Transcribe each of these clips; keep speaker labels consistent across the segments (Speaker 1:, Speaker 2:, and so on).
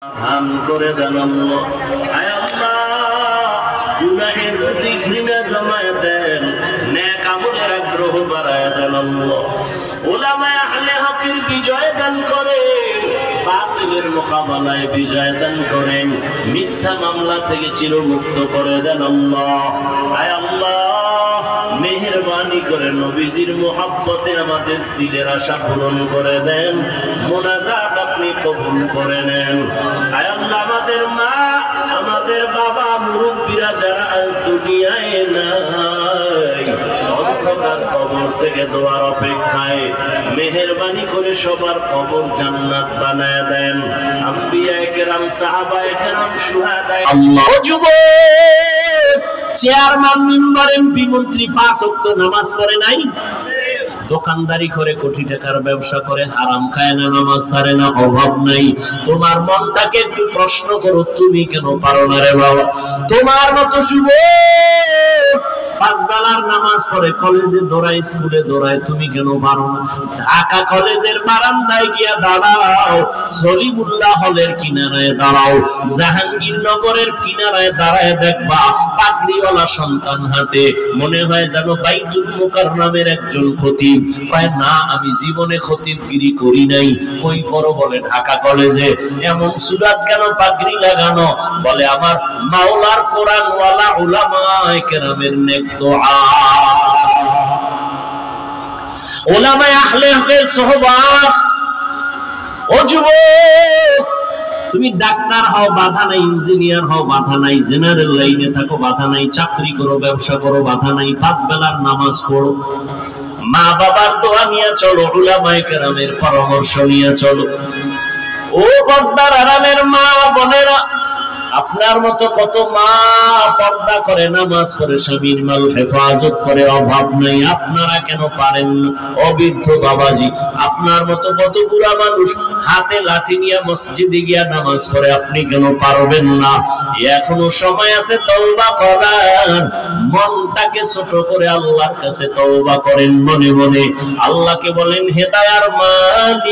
Speaker 1: দান করে দেন আল্লাহ। আয় আল্লাহ, গুনাহের প্রতি ঘৃণা জমায় দেন, নেক আমলের আগ্রহ বাড়ায় দেন আল্লাহ। উলামায়ে আহলে হকের বিজয় দান করেন, বাতিলের মোকাবেলায় বিজয় দান করেন, মিথ্যা মামলা থেকে চিরমুক্ত করে দেন আল্লাহ। আয় আল্লাহ, মেহেরবানি করে নবীজির মুহাব্বতে আমাদের দিলের আশা পূরণ করে দেন, মোনাজাত আপনি কবুল করে নেন। আয় আল্লাহ, আমাদের মা, আমাদের বাবা, মুরব্বীরা যারা আজ দুনিয়ায় নাই, অন্ধকার কবর থেকে দোয়ার অপেক্ষায়, মেহেরবানি করে সবার কবর জান্নাত বানায় দেন। আম্বিয়ায়ে কেরাম, সাহাবায়ে কেরাম, শুহাদায়ে আল্লাহ। যুবক, চেয়ারম্যান, মেম্বার, এমপি, মন্ত্রী 5 ওয়াক্ত নামাজ পড়ে নাই, দোকানদারি করে, কোটি টাকার ব্যবসা করে, হারাম খায় না, নামাজ ছাড়ে না, অভাব নাই। তোমার মনটাকে একটু প্রশ্ন করো, তুমি কেন পারো না রে বাবা? তোমার মতো যুবক 5 বেলার নামাজ পড়ে, কলেজে দৌড়ায়, স্কুলে দৌড়ায়, তুমি কেন পারো না? ঢাকা কলেজের বারান্দায় গিয়া দাঁড়াও, সলিমুল্লাহ হলের কিনারায় দাঁড়াও, জাহাঙ্গীরনগরের কিনারায় দাঁড়ায়, দেখবা পাগড়িওয়ালা সন্তান হাতে, মনে হয় যেন বাইতুল মুকাররমের একজন খতিব। কয় না, আমি জীবনে খতিবগিরি করি নাই। কই পড়ো? বলে ঢাকা কলেজে। এমন সুরাত কেন পাগড়ি লাগানো? বলে আমার মাওলার কোরআনওয়ালা উলামায়ে কেরামের নেক দোয়া। উলামায়ে আহলে হকের সুহবাত। ও যুবক, তুমি ডাক্তার হও, বাধা নাই, ইঞ্জিনিয়ার হও, বাধা নাই, জেনারেল লাইনে থাকো, বাধা নাই, চাকরি করো, ব্যবসা করো, বাধা নাই, 5 বেলার নামাজ পড়ো, মা বাবার দোয়া নিয়ে চলো, উলামায়ে কেরামের পরামর্শ নিয়ে চলো। ও পর্দার আড়ালের মা বোনেরা, আপনার মতো কত মা পর্দা করে, নামাজ পড়ে, স্বামীর মাল হেফাজত করে, অভাব নাই, আপনারা কেন পারেন না? অবৃদ্ধ বাবাজি, আপনার মতো কত বুড়া মানুষ হাতে লাঠি নিয়ে মসজিদে গিয়া নামাজ পড়ে, আপনি কেন পারবেন না? এখনো সময় আছে তওবা করার। মনটাকে ছোট করে আল্লাহর কাছে তওবা করেন মনে মনে। আল্লাহকে বলেন, হেদায়ার মালিক,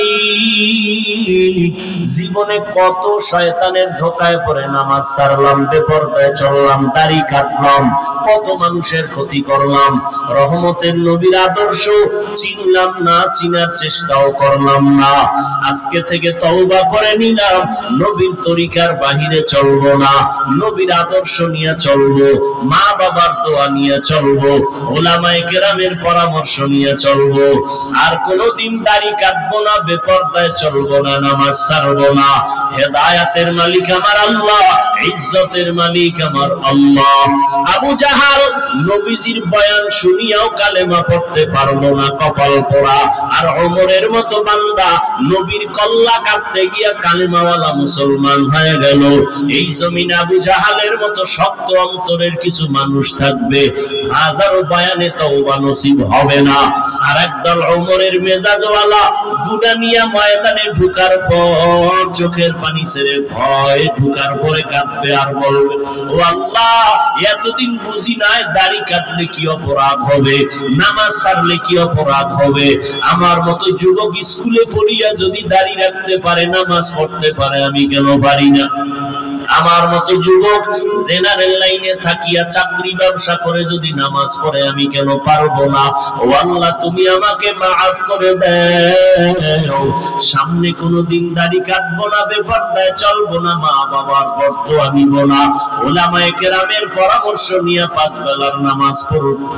Speaker 1: জীবনে কত শয়তানের ধোকায় পড়ে নামাজ ছাড়লাম, বেপরদায় চললাম, দাড়ি কাটলাম, কত মানুষের ক্ষতি করলাম, রহমতের নবীর আদর্শ চিনলাম না, চিনার চেষ্টাও করলাম না। আজকে থেকে তওবা করে নিলাম, নবীর তরিকার বাহিরে চলবো না, নবীর আদর্শ নিয়ে চলবো, মা বাবার দোয়া নিয়ে চলবো, উলামায়ে কেরামের পরামর্শ নিয়ে চলবো। আর কোনোদিন দাড়ি কাটবো না, বেপরদায় চলবো না, নামাজ ছাড়বো না। হেদায়াতের মালিক আমার আল্লাহ, ইজ্জতের মালিক আমার আল্লাহ। আবু জাহাল নবীজির বয়ান শুনিয়াও কালেমা পড়তে পারলো না, কপাল পোড়া। আর ওমরের মতো বান্দা নবীর কল্লা কাটতে গিয়া কালেমাওয়ালা মুসলমান হয়ে গেল। এই জমিনে আবু জাহালের মতো শক্ত অন্তরের কিছু মানুষ থাকবে, হাজারো বয়ানে তওবা নসিব হবে না। আর একদল ওমরের মেজাজওয়ালা গুনাহ নিয়ে ময়দানে ঢুকার পর চোখের পানি ছেড়ে ভয় ঢুকার পরে কাঁদবে আর বলবে, ও আল্লাহ, এতদিন বুঝি নাই দাড়ি কাটলে কি অপরাধ হবে, নামাজ ছাড়লে কি অপরাধ হবে। আমার মতো যুবক স্কুলে পড়িয়া যদি দাড়ি রাখতে পারে, নামাজ পড়তে পারে, আমি কেন পারি না? আমার মতো যুবক জেনারেল লাইনে থাকিয়া চাকরি ব্যবসা করে যদি নামাজ পড়ে, আমি কেন পারবো না? ও আল্লাহ, তুমি আমাকে মাফ করে দাও। সামনে কোনোদিন দাড়ি কাটবো না, বেপরদায় চলবো না, মা বাবার বরদোয়া নিব না, উলামায়ে কেরামের পরামর্শ নিয়ে 5 বেলার নামাজ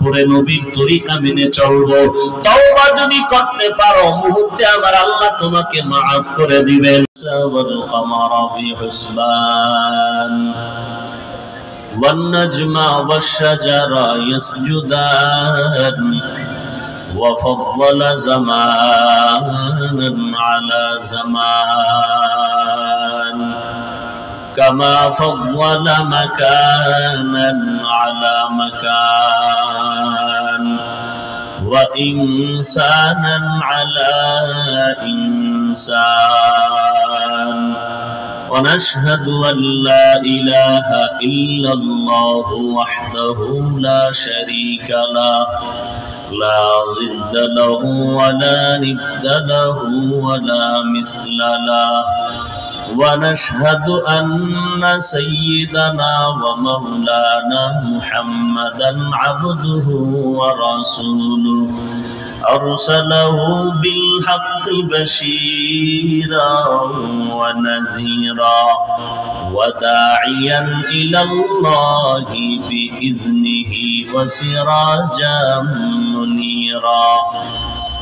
Speaker 1: পড়ে নবীর তরিকা মেনে চলবো। তওবা যদি করতে পারো, মুহূর্তে আমার আল্লাহ তোমাকে মাফ করে দিবেন। والقمر بحسبان والنجم والشجر يسجدان وفضل زمانا على زمان كما فضل مكانا على مكان وإنسانا على إنسان ونشهد أن لا إله إلا الله وحده لا شريك له لا ضد له ولا ند له ولا مثل له ونشهد أن سيدنا ومولانا محمدا عبده ورسوله أرسله بالحق بشيرا ونذيرا وداعيا إلى الله بإذنه وسراجا منيرا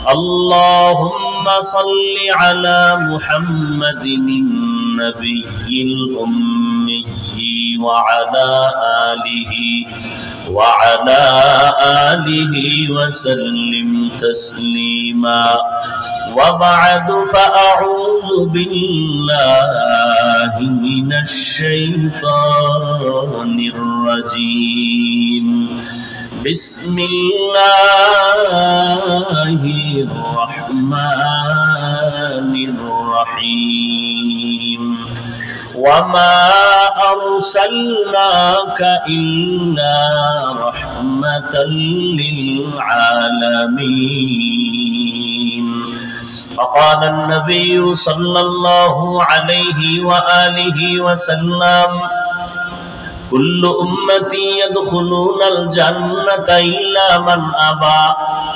Speaker 1: اللهم صل على محمد النبي الأمي وعلى آله وسلم تسليما وبعد فأعوذ بالله من الشيطان الرجيم بسم الله الرحمن الرحيم وما أرسلناك إلا رحمة للعالمين فقال النبي صلى الله عليه وآله وسلم كل أمتي يدخلون الجنة إلا من أبى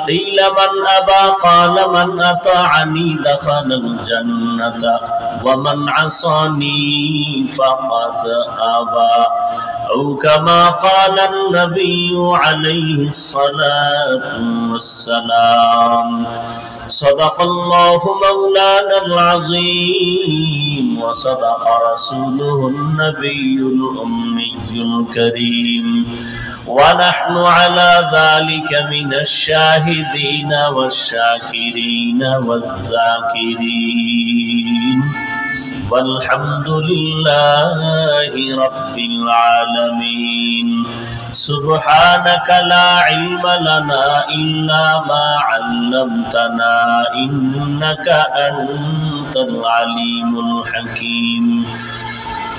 Speaker 1: قيل من أبى قال من أطاعني دخل الجنة ومن عصاني فقد أبى أو كما قال النبي عليه الصلاة والسلام صدق الله مولانا العظيم وصدق رسوله النبي الأمي الكريم ونحن على ذلك من الشاهدين والشاكرين والذاكرين والحمد لله رب العالمين سبحانك لا علم لنا إلا ما علمتنا إنك أنت العليم الحكيم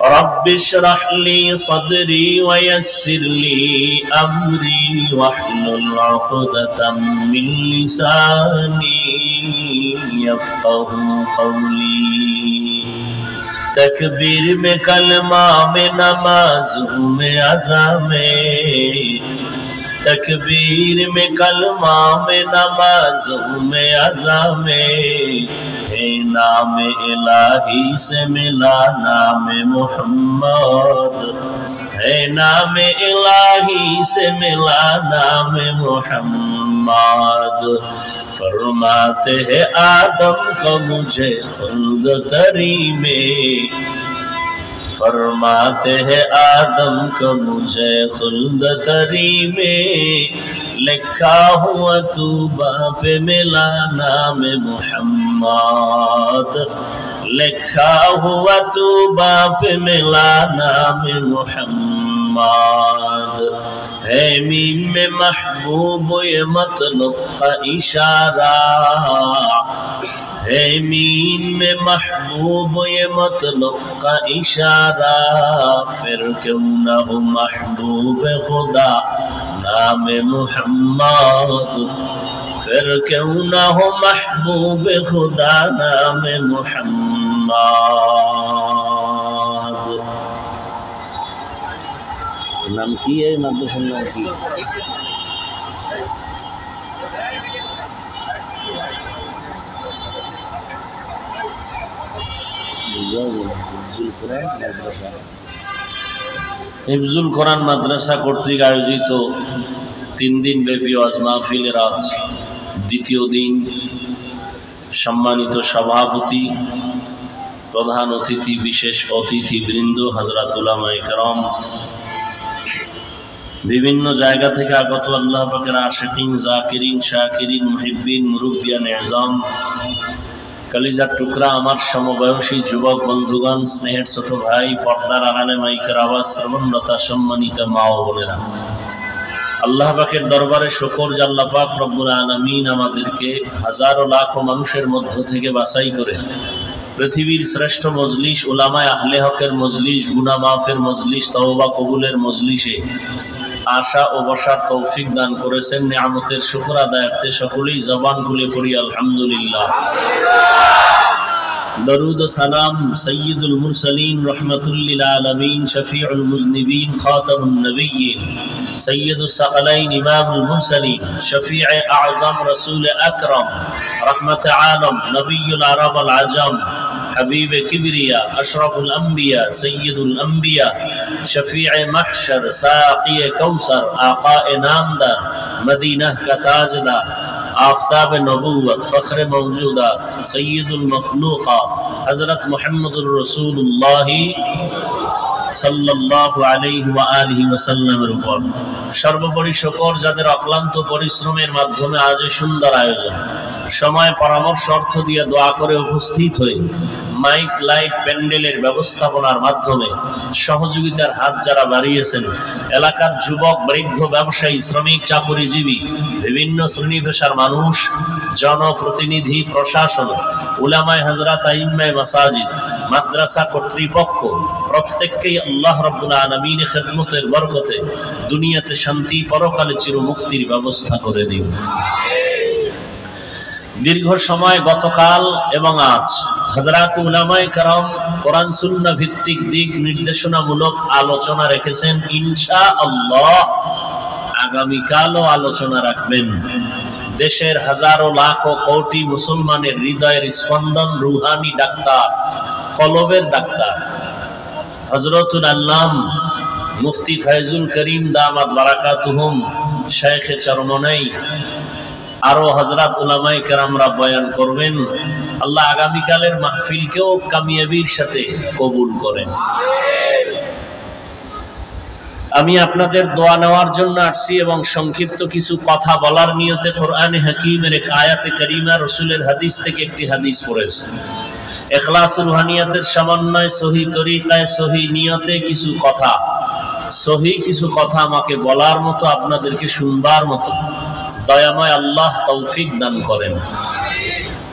Speaker 1: رب اشرح لي صدري ويسر لي أمري واحلل عقدة من لساني يفقه قولي تکبیر میں کلمہ میں نمازوں میں اذا میں تکبیر میں کلمہ میں نمازوں میں اذا میں ہے نام الہی سے ملا نام محمد ہے نام الہی سے ملا نام محمد فرماتے ہیں آدم کو مجھے خلد تری میں فرماتے ہیں آدم کو مجھے خلد تری میں لکھا ہوا توبہ پہ ملا نام محمد لکھا ہوا توبہ پہ ملا نام محمد ہے میم میں محبوب یہ مطلب کا اشارہ ہے میم میں محبوب یہ مطلب کا اشارہ پھر کیوں نہ ہو محبوب خدا نام محمد پھر کیوں نہ ہو محبوب خدا نام محمد नाम की है माद्रासार नाम की হিফজুল কোরআন মাদ্রাসা কর্তৃক আয়োজিত 3 দিন ব্যাপী ওয়াজ মাহফিলের আজ দ্বিতীয় দিন সম্মানিত সভাপতি প্রধান অতিথি বিশেষ অতিথিবৃন্দ হযরত উলামায়ে কেরাম বিভিন্ন জায়গা থেকে আগত আল্লাহ পাকের আশিকিন জাকিরিন শাকিরিন মুহিব্বিন মুরব্বিয়ান ইজাম কলিজার টুকরা আমার সমবয়সী যুবক বন্ধুগণ স্নেহের ছোট ভাই পর্দার আড়ালে মাইকের আওয়াজ শ্রবণরতা সম্মানিত মা ও বোনেরা আল্লাহ পাকের দরবারে শুকর যে আল্লাহ পাক রব্বুল আলামিন আমাদেরকে হাজারো লাখো মানুষের মধ্য থেকে বাছাই করে পৃথিবীর শ্রেষ্ঠ মজলিস উলামায়ে আহলে হকের মজলিস গুনাহ মাফের মজলিস তওবা কবুলের মজলিসে আশা ও বসার তৌফিক দান করেছেন নিয়ামতের শুকর আদায়ার্থে সকলেই জবান খুলে পড়ি আলহামদুলিল্লাহ दरूद सलाम सय्यदुल मुरसलीन रहमतुल लिल आलमीन शफीउल मुज़निबीन खातमुन नबिय्यीन सय्यदुस सकलैन इमामुल मुरसलीन शफीअ आज़म रसूल अकरम रहमत आलम नबियुल अरब वल अजम हबीब किबरिया अशरफुल अंबिया सय्यदुल अंबिया शफीअ महशर साक़ी कौसर आक़ाए नामदार मदीना का ताजदार आफ़ताब नबूवत फ़ख्र मौजूदा सय्यदुल मखलूक़ा हज़रत मुहम्मदुर रसूलुल्लाह সাল্লাল্লাহু আলাইহি ওয়া আলিহি ওয়াসাল্লামের উপর সর্বোপরি শুকর যাদের অক্লান্ত পরিশ্রমের মাধ্যমে আজ এই সুন্দর আয়োজন সময় পরামর্শ অর্থ দিয়ে দোয়া করে উপস্থিত হয়ে মাইক লাইট প্যান্ডেলের ব্যবস্থাপনার মাধ্যমে সহযোগিতার হাত যারা বাড়িয়েছেন এলাকার যুবক বৃদ্ধ ব্যবসায়ী শ্রমিক চাকুরিজীবী বিভিন্ন শ্রেণী পেশার মানুষ জনপ্রতিনিধি প্রশাসন উলামায়ে হযরত আইম্মায়ে মাসাজিদ মাদ্রাসা কর্তৃপক্ষ প্রত্যেককেই আল্লাহ রাব্বুল আলামিনের খিদমতের বরকতে দুনিয়াতে শান্তি পরকালে চিরমুক্তির ব্যবস্থা করে দিন। দীর্ঘ সময় গতকাল এবং আজ হযরত উলামায়ে কেরাম কোরআন সুন্নাহ ভিত্তিক দিক নির্দেশনামূলক আলোচনা রেখেছেন। ইনশাআল্লাহ আগামীকালও আলোচনা রাখবেন। দেশের হাজারো লাখ কোটি মুসলমানের হৃদয়ের স্পন্দন রুহানি ডাক্তার কলবের ডাক্তার হযরতুল আল্লাম মুফতি ফয়জুল করিম দামাত বারাকাতুহুম শাইখে চরমনাই আরো হযরত উলামায়ে কেরামরা বয়ান করবেন। আল্লাহ আগামীকালের মাহফিলকেও কামিয়াবির সাথে কবুল করেন। আমি আপনাদের দোয়া নেওয়ার জন্য আসছি এবং সংক্ষিপ্ত কিছু কথা বলার নিয়তে কোরআনে হাকিমের এক আয়াতে কারিমা রাসূলের হাদিস থেকে একটি হাদিস পড়েছি। ইখলাস রুহানিয়াতের সমন্বয় সহি তরিকায় সহি নিয়তে কিছু কথা আমাকে বলার মতো আপনাদেরকে শুনবার মতো দয়াময় আল্লাহ তৌফিক দান করেন।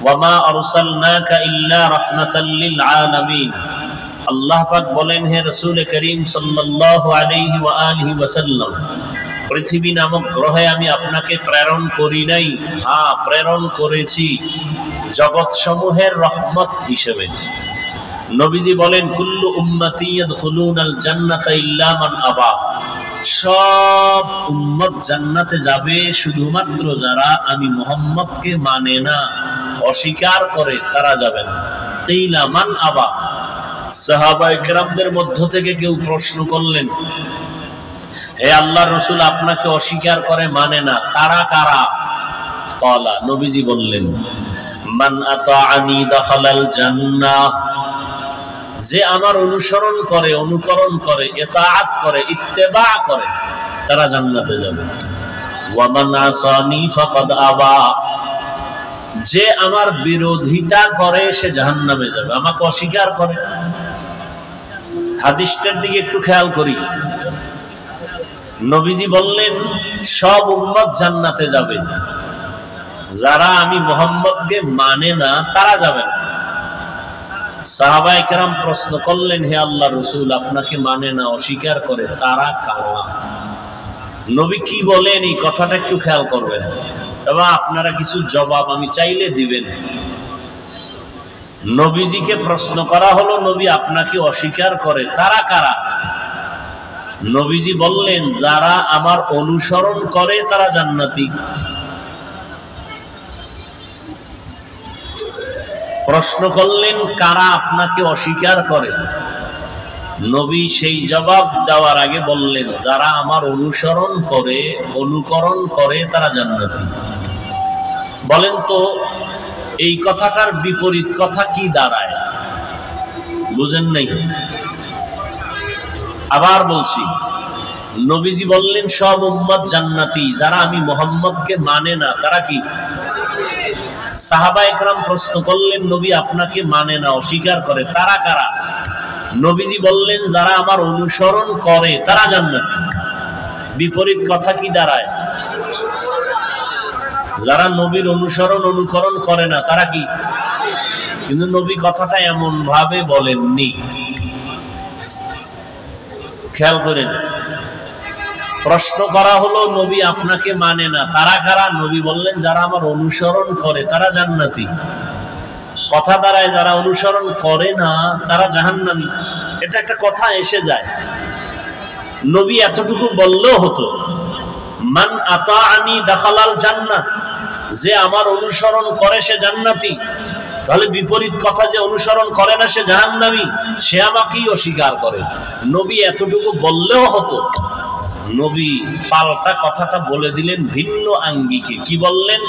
Speaker 1: ওয়ামা আরসালনাকা ইল্লা রাহমাতাল লিল আলামিন। আল্লাহ পাক বলেন, হে রাসূল করিম সাল্লাল্লাহু আলাইহি ওয়া আলিহি ওয়াসাল্লাম, পৃথিবী নামক গ্রহে আমি আপনাকে প্রেরণ করি নাই, হ্যাঁ প্রেরণ করেছি জগৎ সমূহের রহমত হিসেবে। নবীজি বলেন, কুল্লু উম্মতি ইয়াদখুলুনাল জান্নাতা ইল্লা মান আবা। সব উম্মত জান্নাতে যাবে শুধুমাত্র যারা আমি মুহাম্মদকে মানে না, অস্বীকার করে, তারা যাবে না। ইল্লা মান আবা। সাহাবায়ে কেরামদের মধ্য থেকে কেউ প্রশ্ন করলেন, হে আল্লাহর রাসূল, আপনাকে অস্বীকার করে মানে না, তারা কারা? ক্বালা, নবীজি বললেন, মান আতাআনি দাখালাল জান্নাহ। যে আমার অনুসরণ করে, অনুকরণ করে, ইতাআত করে, ইত্তেবা করে, তারা জান্নাতে যাবে। ওয়া মান আসানি ফাকাদ আবা। যে আমার বিরোধিতা করে সে জাহান্নামে যাবে, আমাকে অস্বীকার করে। হাদিসটার দিকে একটু খেয়াল করি। নবীজি বললেন সব উম্মত জান্নাতে যাবে, যারা আমি মুহাম্মদকে মানে না তারা যাবে না। সাহাবায়ে কেরাম প্রশ্ন করলেন, হে আল্লাহর রাসূল, আপনাকে মানে না, অস্বীকার করে, তারা কারা? নবী কি বলেন এই কথাটা একটু খেয়াল করবেন এবং আপনারা কিছু জবাব আমি চাইলে দিবেন। নবীজিকে প্রশ্ন করা হলো, নবী আপনাকে অস্বীকার করে, তারা কারা? নবীজি বললেন, যারা আমার অনুসরণ করে তারা জান্নাতি। প্রশ্ন করলেন, কারা আপনাকে অস্বীকার করে? নবী সেই জবাব দেওয়ার আগে বললেন, যারা আমার অনুসরণ করে, অনুকরণ করে তারা জান্নাতি। বলেন তো এই কথাটার বিপরীত কথা কি দাঁড়ায়? বুঝেন নাই? আবার বলছি, নবীজি বললেন সব উম্মত জান্নাতি, যারা আমি মুহাম্মদকে মানে না তারা কি? সাহাবায়ে কেরাম প্রশ্ন করলেন, নবী আপনাকে মানে না, অস্বীকার করে, তারা কারা? নবীজি বললেন, যারা আমার অনুসরণ করে তারা জান্নাতি। বিপরীত কথা কি দাঁড়ায়? যারা নবীর অনুসরণ অনুকরণ করে না তারা কি? কিন্তু নবী কথাটা এমন ভাবে বলেননি। খেয়াল করেন, প্রশ্ন করা হলো, নবী আপনাকে মানে না, তারা কারা? নবী বললেন, যারা আমার অনুসরণ করে তারা জান্নাতি। কথা দ্বারায় যারা অনুসরণ করে না তারা জাহান্নামী, এটা একটা কথা এসে যায়। নবী এতটুকু বললেও হতো, মান আতাআনি দাখালাল জান্নাহ, যে আমার অনুসরণ করে সে জান্নাতি। তাহলে বিপরীত কথা, যে অনুসরণ করে না সে জাহান্নামী, সে আমাকেই অস্বীকার করে। নবী এতটুকু বললেও হতো। নবী পাল্টা কথাটা বলে দিলেন ভিন্ন আঙ্গিকে। কি বললেন?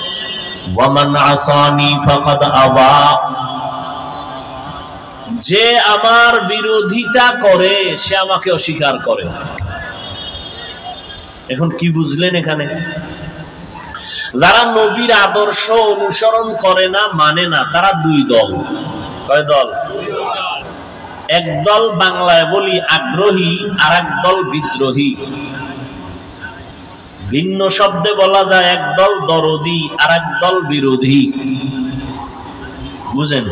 Speaker 1: ওয়ামান আসানি ফাকাদ আবা, যে আমার বিরোধিতা করে সে আমাকে অস্বীকার করে। এখন কি বুঝলেন এখানে? যারা নবীর আদর্শ অনুসরণ করে না, মানে না, তারা দুই দল। কয় দল? এক দল বাংলায় বলি আগ্রহী, আর এক দল বিদ্রোহী। ভিন্ন শব্দে বলা যায় এক দল দরদি, আর এক দল বিরোধী। বুঝেন?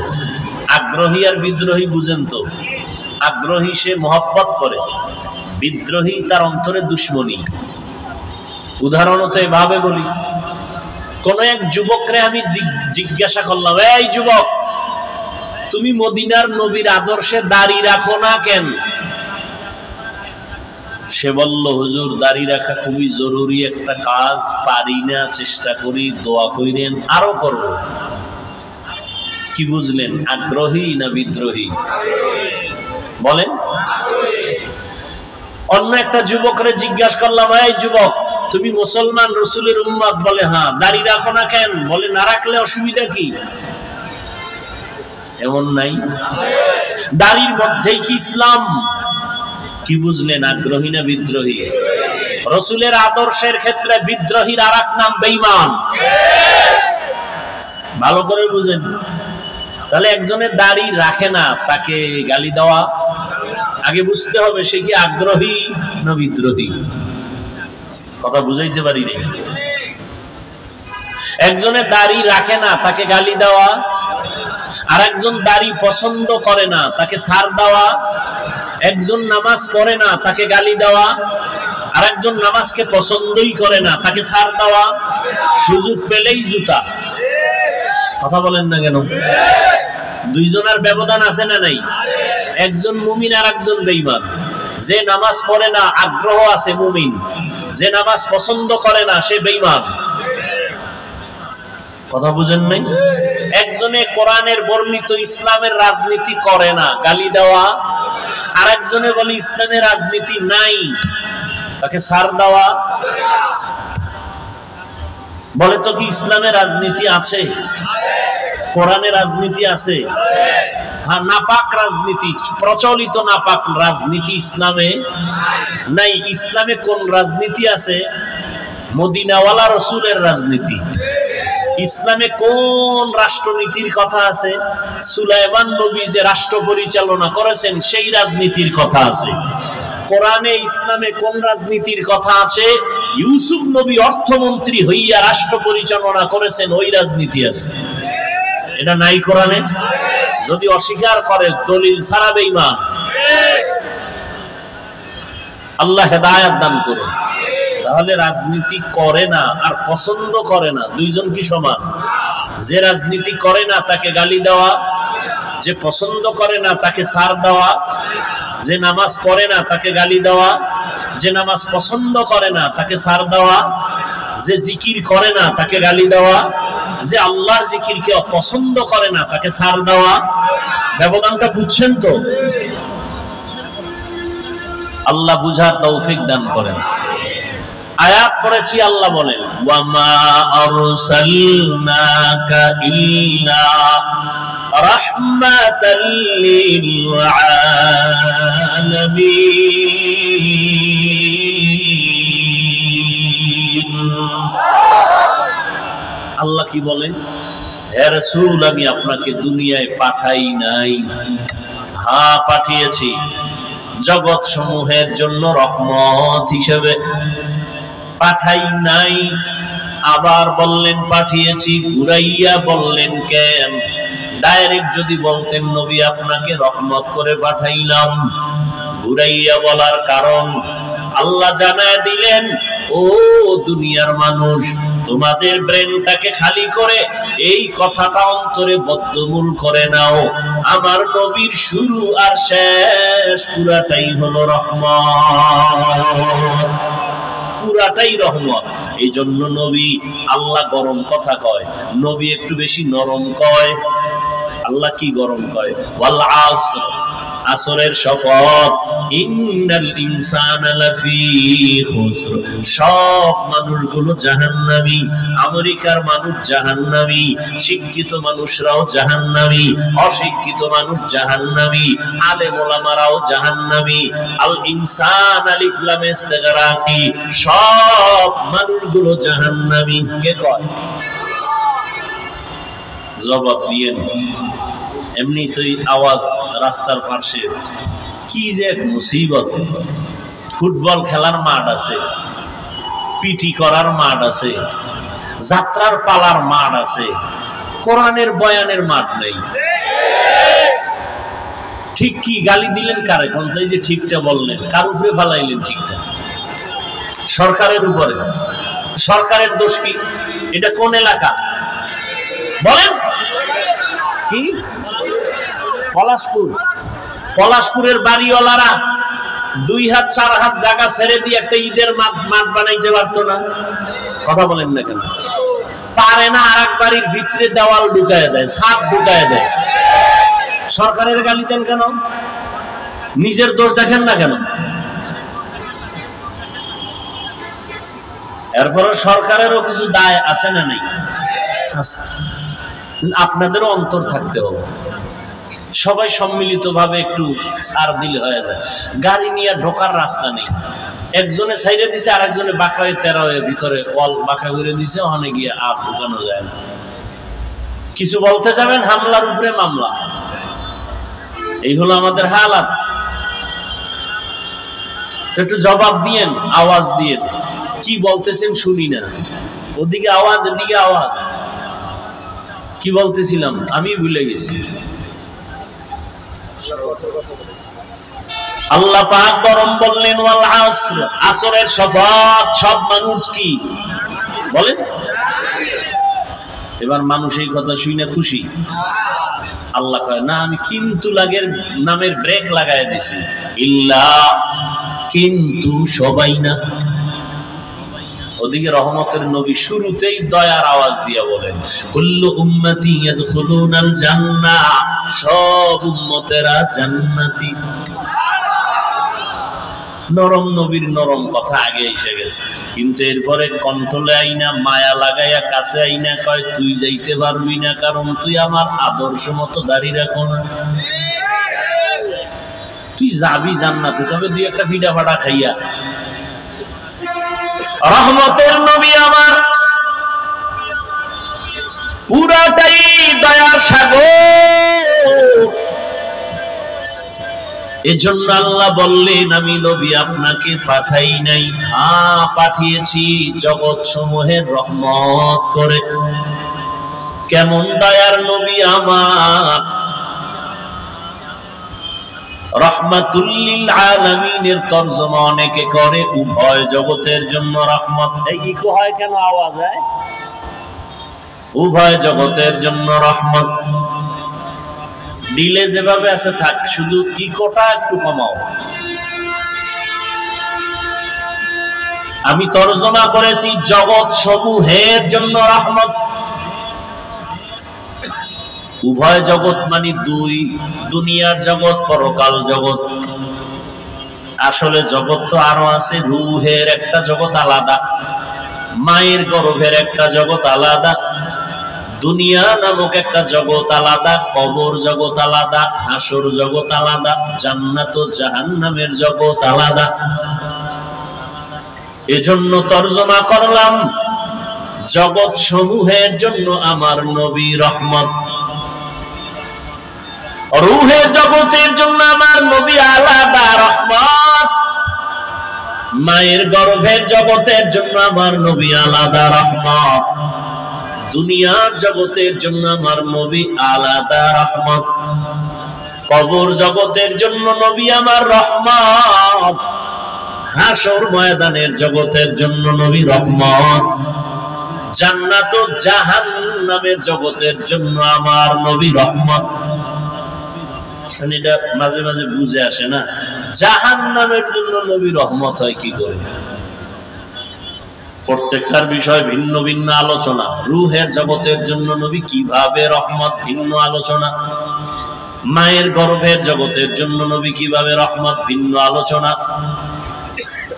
Speaker 1: আগ্রহী আর বিদ্রোহী বুঝেন তো? আগ্রহী সে মহব্বত করে, বিদ্রোহী তার অন্তরে দুশ্মনী। উদাহরণত এভাবে বলি, কোন এক যুবকরে আমি জিজ্ঞাসা করলাম, এই যুবক, তুমি মদিনার নবীর আদর্শে দাড়ি রাখো না কেন? সে বলল, হুজুর, দাড়ি রাখা খুবই জরুরি একটা কাজ, পারি না, চেষ্টা করি, দোয়া কইরেন, আরো করব। কি বুঝলেন? আগ্রহী না বিদ্রোহী? বলেন। অন্য একটা যুবকরে জিজ্ঞাসা করলাম, এই যুবক, তুমি মুসলমান, রসুলের উম্মত? বলে হ্যাঁ। দাড়ি রাখো না কেন? বলে না রাখলে অসুবিধা কি? এমন নাই? দাড়ির মধ্যেই কি ইসলাম? কি বুঝলেন? আগ্রহী না বিদ্রোহী? রসুলের আদর্শের ক্ষেত্রে বিদ্রোহীর আর এক নাম বেঈমান। ভালো করে বুঝেন। তাহলে একজনের দাড়ি রাখে না, তাকে গালি দেওয়া, আগে বুঝতে হবে সে কি আগ্রহী না বিদ্রোহী। কথা বুঝাইতে পারি নাই। একজনের দাড়ি রাখে না, তাকে গালি দেওয়া, আর একজন দাড়ি পছন্দ করে না, তাকে ছাড় দেওয়া। একজন নামাজ পড়ে না, তাকে গালি দেওয়া, আর একজন নামাজকে পছন্দই করে না, তাকে ছাড় দেওয়া। সুযোগ পেলেই জুতা। কথা বলেন না কেন? দুইজনের ব্যবধান আছে না নাই? একজন মুমিন আর একজন বেঈমান। যে নামাজ পড়ে না, আগ্রহ আছে, মুমিন। যে নামাজ পছন্দ করে না, সে বেঈমান। কথা বুঝেন নাই? একজনে কোরআনের বর্ণিত ইসলামের রাজনীতি করে না, গালি দেওয়া, আর একজনে বলে ইসলামের রাজনীতি নাই, তাকে ছাড় দেওয়া। বলে তো কি ইসলামের রাজনীতি আছে? কোরআনের রাজনীতি আছে? হ্যাঁ, নাপাক রাজনীতি, প্রচলিত নাপাক রাজনীতি ইসলামে নাই। ইসলামে কোন রাজনীতি আছে? মদিনাওয়ালা রসুলের রাজনীতি। ইসলামে কোন রাষ্ট্রনীতির কথা আছে? সুলাইমান নবী যে রাষ্ট্র পরিচালনা করেছেন সেই রাজনীতির কথা আছে। কোরআনে ইসলামে কোন রাজনীতির কথা আছে? ইউসুফ নবী অর্থমন্ত্রী হইয়া রাষ্ট্র পরিচালনা করেছেন, ওই রাজনীতি আছে। এটা নাই কোরআনে? যদি অস্বীকার করে, দলিল ছাড়া বেঈমান। আল্লাহ হেদায়েত দান করুন। তাহলে রাজনীতি করে না আর পছন্দ করে না, দুইজন কি সমান? যে রাজনীতি করে না তাকে গালি দেওয়া, যে পছন্দ করে না তাকে ছাড় দেওয়া, যে নামাজ পড়ে না তাকে গালি দেওয়া, যে নামাজ পছন্দ করে না তাকে ছাড় দেওয়া, যে জিকির করে না তাকে গালি দেওয়া, যে আল্লাহর জিকিরকে অপছন্দ করে না তাকে ছাড় দেওয়া। ব্যবধানটা বুঝছেন তো? আল্লাহ বুঝার তৌফিক দান করেন। আয়াত পড়েছি, আল্লাহ বলেন, ওয়ামা আরসালনাকা ইল্লা রাহমাতাল লিল আলামিন। আল্লাহ কি বলেন? হে রাসূল, আমি আপনাকে দুনিয়ায় পাঠাই নাই। হ্যাঁ, পাঠিয়েছি জগৎ সমূহের জন্য রহমত হিসেবে। পাঠাই নাই, আবার বললেন পাঠিয়েছি, ঘুরাইয়া বললেন কেন? ডাইরেক্ট যদি বলতেন নবী আপনাকে রহমত করে পাঠাইলাম, ঘুরাইয়া বলার কারণ আল্লাহ জানায় দিলেন, ও দুনিয়ার মানুষ, তোমাদের ব্রেনটাকে খালি করে এই কথাটা অন্তরে বদ্ধমূল করে নাও, আমার নবীর শুরু আর শেষ পুরাটাই হলো রহমত, পুরাটাই রহমত। এই জন্য নবী, আল্লাহ গরম কথা কয়, নবী একটু বেশি নরম কয়। আল্লাহ কি গরম কয়? ওয়াল আসর, আসরের শপথ, ইন্নাল ইনসানা লাফি খুসর, সব মানুষগুলো জাহান্নামী। আমেরিকার মানুষ জাহান্নামী, শিক্ষিত মানুষরাও জাহান্নামী, অশিক্ষিত মানুষ জাহান্নামী, আলেম ওলামারাও জাহান্নামী। আল ইনসান আলিফ লাম ইস্তিগরাকি, সব মানুষগুলো জাহান্নামী। কে কয়? জবাব দিয়েন। এমনি তুই আওয়াজ রাস্তার পাশে, কি যে এক মুসিবত। ফুটবল খেলার মাঠ আছে, পিটি করার মাঠ আছে, যাত্রার পালার মাঠ আছে, কোরআনের বয়ানের মাঠ নেই। ঠিক কি গালি দিলেন কারে? কোন তো এই যে ঠিকটা বললেন, কার উপরে ফালাইলেন ঠিকটা? সরকারের উপরে। সরকারের দোষ কি? এটা কোন এলাকা বলেন? কি পলাশপুর? পলাশপুরের বাড়িওয়ালারা 2 হাত 4 হাত জায়গা ছেড়ে দিয়ে একটা ঈদের মাঠ বানাইতে পারতো না? কথা বলেন না কেন? পারে না। আর এক বাড়ির ভিতরে দেওয়াল ঢুকায় দেয়, ছাদ ঢুকায় দেয়। সরকারের গালি দেন কেন? নিজের দোষ দেখেন না কেন? এরপরে সরকারেরও কিছু দায় আছে না নেই? আছে। আপনাদেরও অন্তর থাকতে হবে। সবাই সম্মিলিত ভাবে একটু ছাড় দিলে হয়ে যায়। গাড়ি নিয়ে ঢোকার রাস্তা নেই, একজনে সাইডে দিছে, আর একজনে বাঁকা হয়ে তেরা হয়ে ভিতরে ওয়াল বাঁকা করে দিছে, ওখানে গিয়ে আর ঢুকানো যায় না। কিছু বলতে যাবেন, হামলার উপরে মামলা। এই হলো আমাদের হালাত। একটু জবাব দিয়েন, আওয়াজ দিয়েন। কি বলতেছেন শুনি না। ওদিকে আওয়াজ, এদিকে আওয়াজ। কি বলতেছিলাম আমি ভুলে গেছি। আল্লাহ পাক গরম বললেন, ওয়াল আসর, আসরের শপথ। সব মানুষ কি বলেন? এবার মানুষ এই কথা শুনে খুশি? আল্লাহ কয় না, আমি কিন্তু লাগের নামের ব্রেক লাগাই দিছি। ইল্লা, কিন্তু সবাই না। ওদিকে রহমতের নবী শুরুতেই দয়ার আওয়াজ দিয়ে বলেন, কুল্লু উম্মতি ইয়াদখুলুনাল জান্নাহ, সব উম্মতেরা জান্নাতি। নরম নবীর নরম কথা আগে এসে গেছে, কিন্তু এরপরে কন্ট্রোলে আইনা, মায়া লাগাইয়া কাছে আইনা কয়, তুই যাইতে পারবি না, কারণ তুই আমার আদর্শ মতো দাঁড়িয়ে রাখো না। তুই যাবি জান্নাতে, তবে তুই একটা পিঠা ফাটা খাইয়া। রহমতের নবী আমার পুরাটাই দয়ার সাগর। এজন্য আল্লাহ বললেন, আমি নবী আপনাকে পাঠাই নাই, হ্যাঁ পাঠিয়েছি জগৎ সমূহের রহমত করে। কেমন দয়ার নবী আমার! রহমাতুল লিল আলামিনের তরজমা অনেকে করে উভয় জগতের জন্য রহমত। এই ইকো হয় কেন? আওয়াজ হয়। উভয় জগতের জন্য রহমত। ডিলে যেভাবে আছে থাক, শুধু ইকোটা একটু কমাও। আমি তরজমা করেছি জগৎ সমূহের জন্য রহমত। উভয় জগৎ মানে দুই, দুনিয়ার জগৎ, পরকাল জগৎ। আসলে জগৎ তো আরো আছে। রূহের একটা জগৎ আলাদা, মায়ের গর্ভের একটা জগৎ আলাদা, দুনিয়া নামক একটা জগৎ আলাদা, কবর জগৎ আলাদা, হাসর জগৎ আলাদা, জান্নাত ও জাহান্নামের জগৎ আলাদা। এজন্য তরজমা করলাম জগৎ সমূহের জন্য আমার নবী রহমত। রূহের জগতের জন্য আমার নবী আলাদা রহমত, মায়ের গর্ভের জগতের জন্য আমার নবী আলাদা রহমত, দুনিয়ার জগতের জন্য আমার নবী আলাদা রহমত, কবর জগতের জন্য নবী আমার রহমত, হাসর ময়দানের জগতের জন্য নবী রহমত, জান্নাত ও জাহান্নামের জগতের জন্য আমার নবী রহমত। এটা মাঝে মাঝে বুঝে আসে না, জাহান্নামের জন্য নবী রহমত হয় কি করে? প্রত্যেকটার বিষয় ভিন্ন ভিন্ন আলোচনা। রূহের জগতের জন্য নবী কিভাবে রহমত, ভিন্ন আলোচনা। মায়ের গর্ভের জগতের জন্য নবী কিভাবে রহমত, ভিন্ন আলোচনা।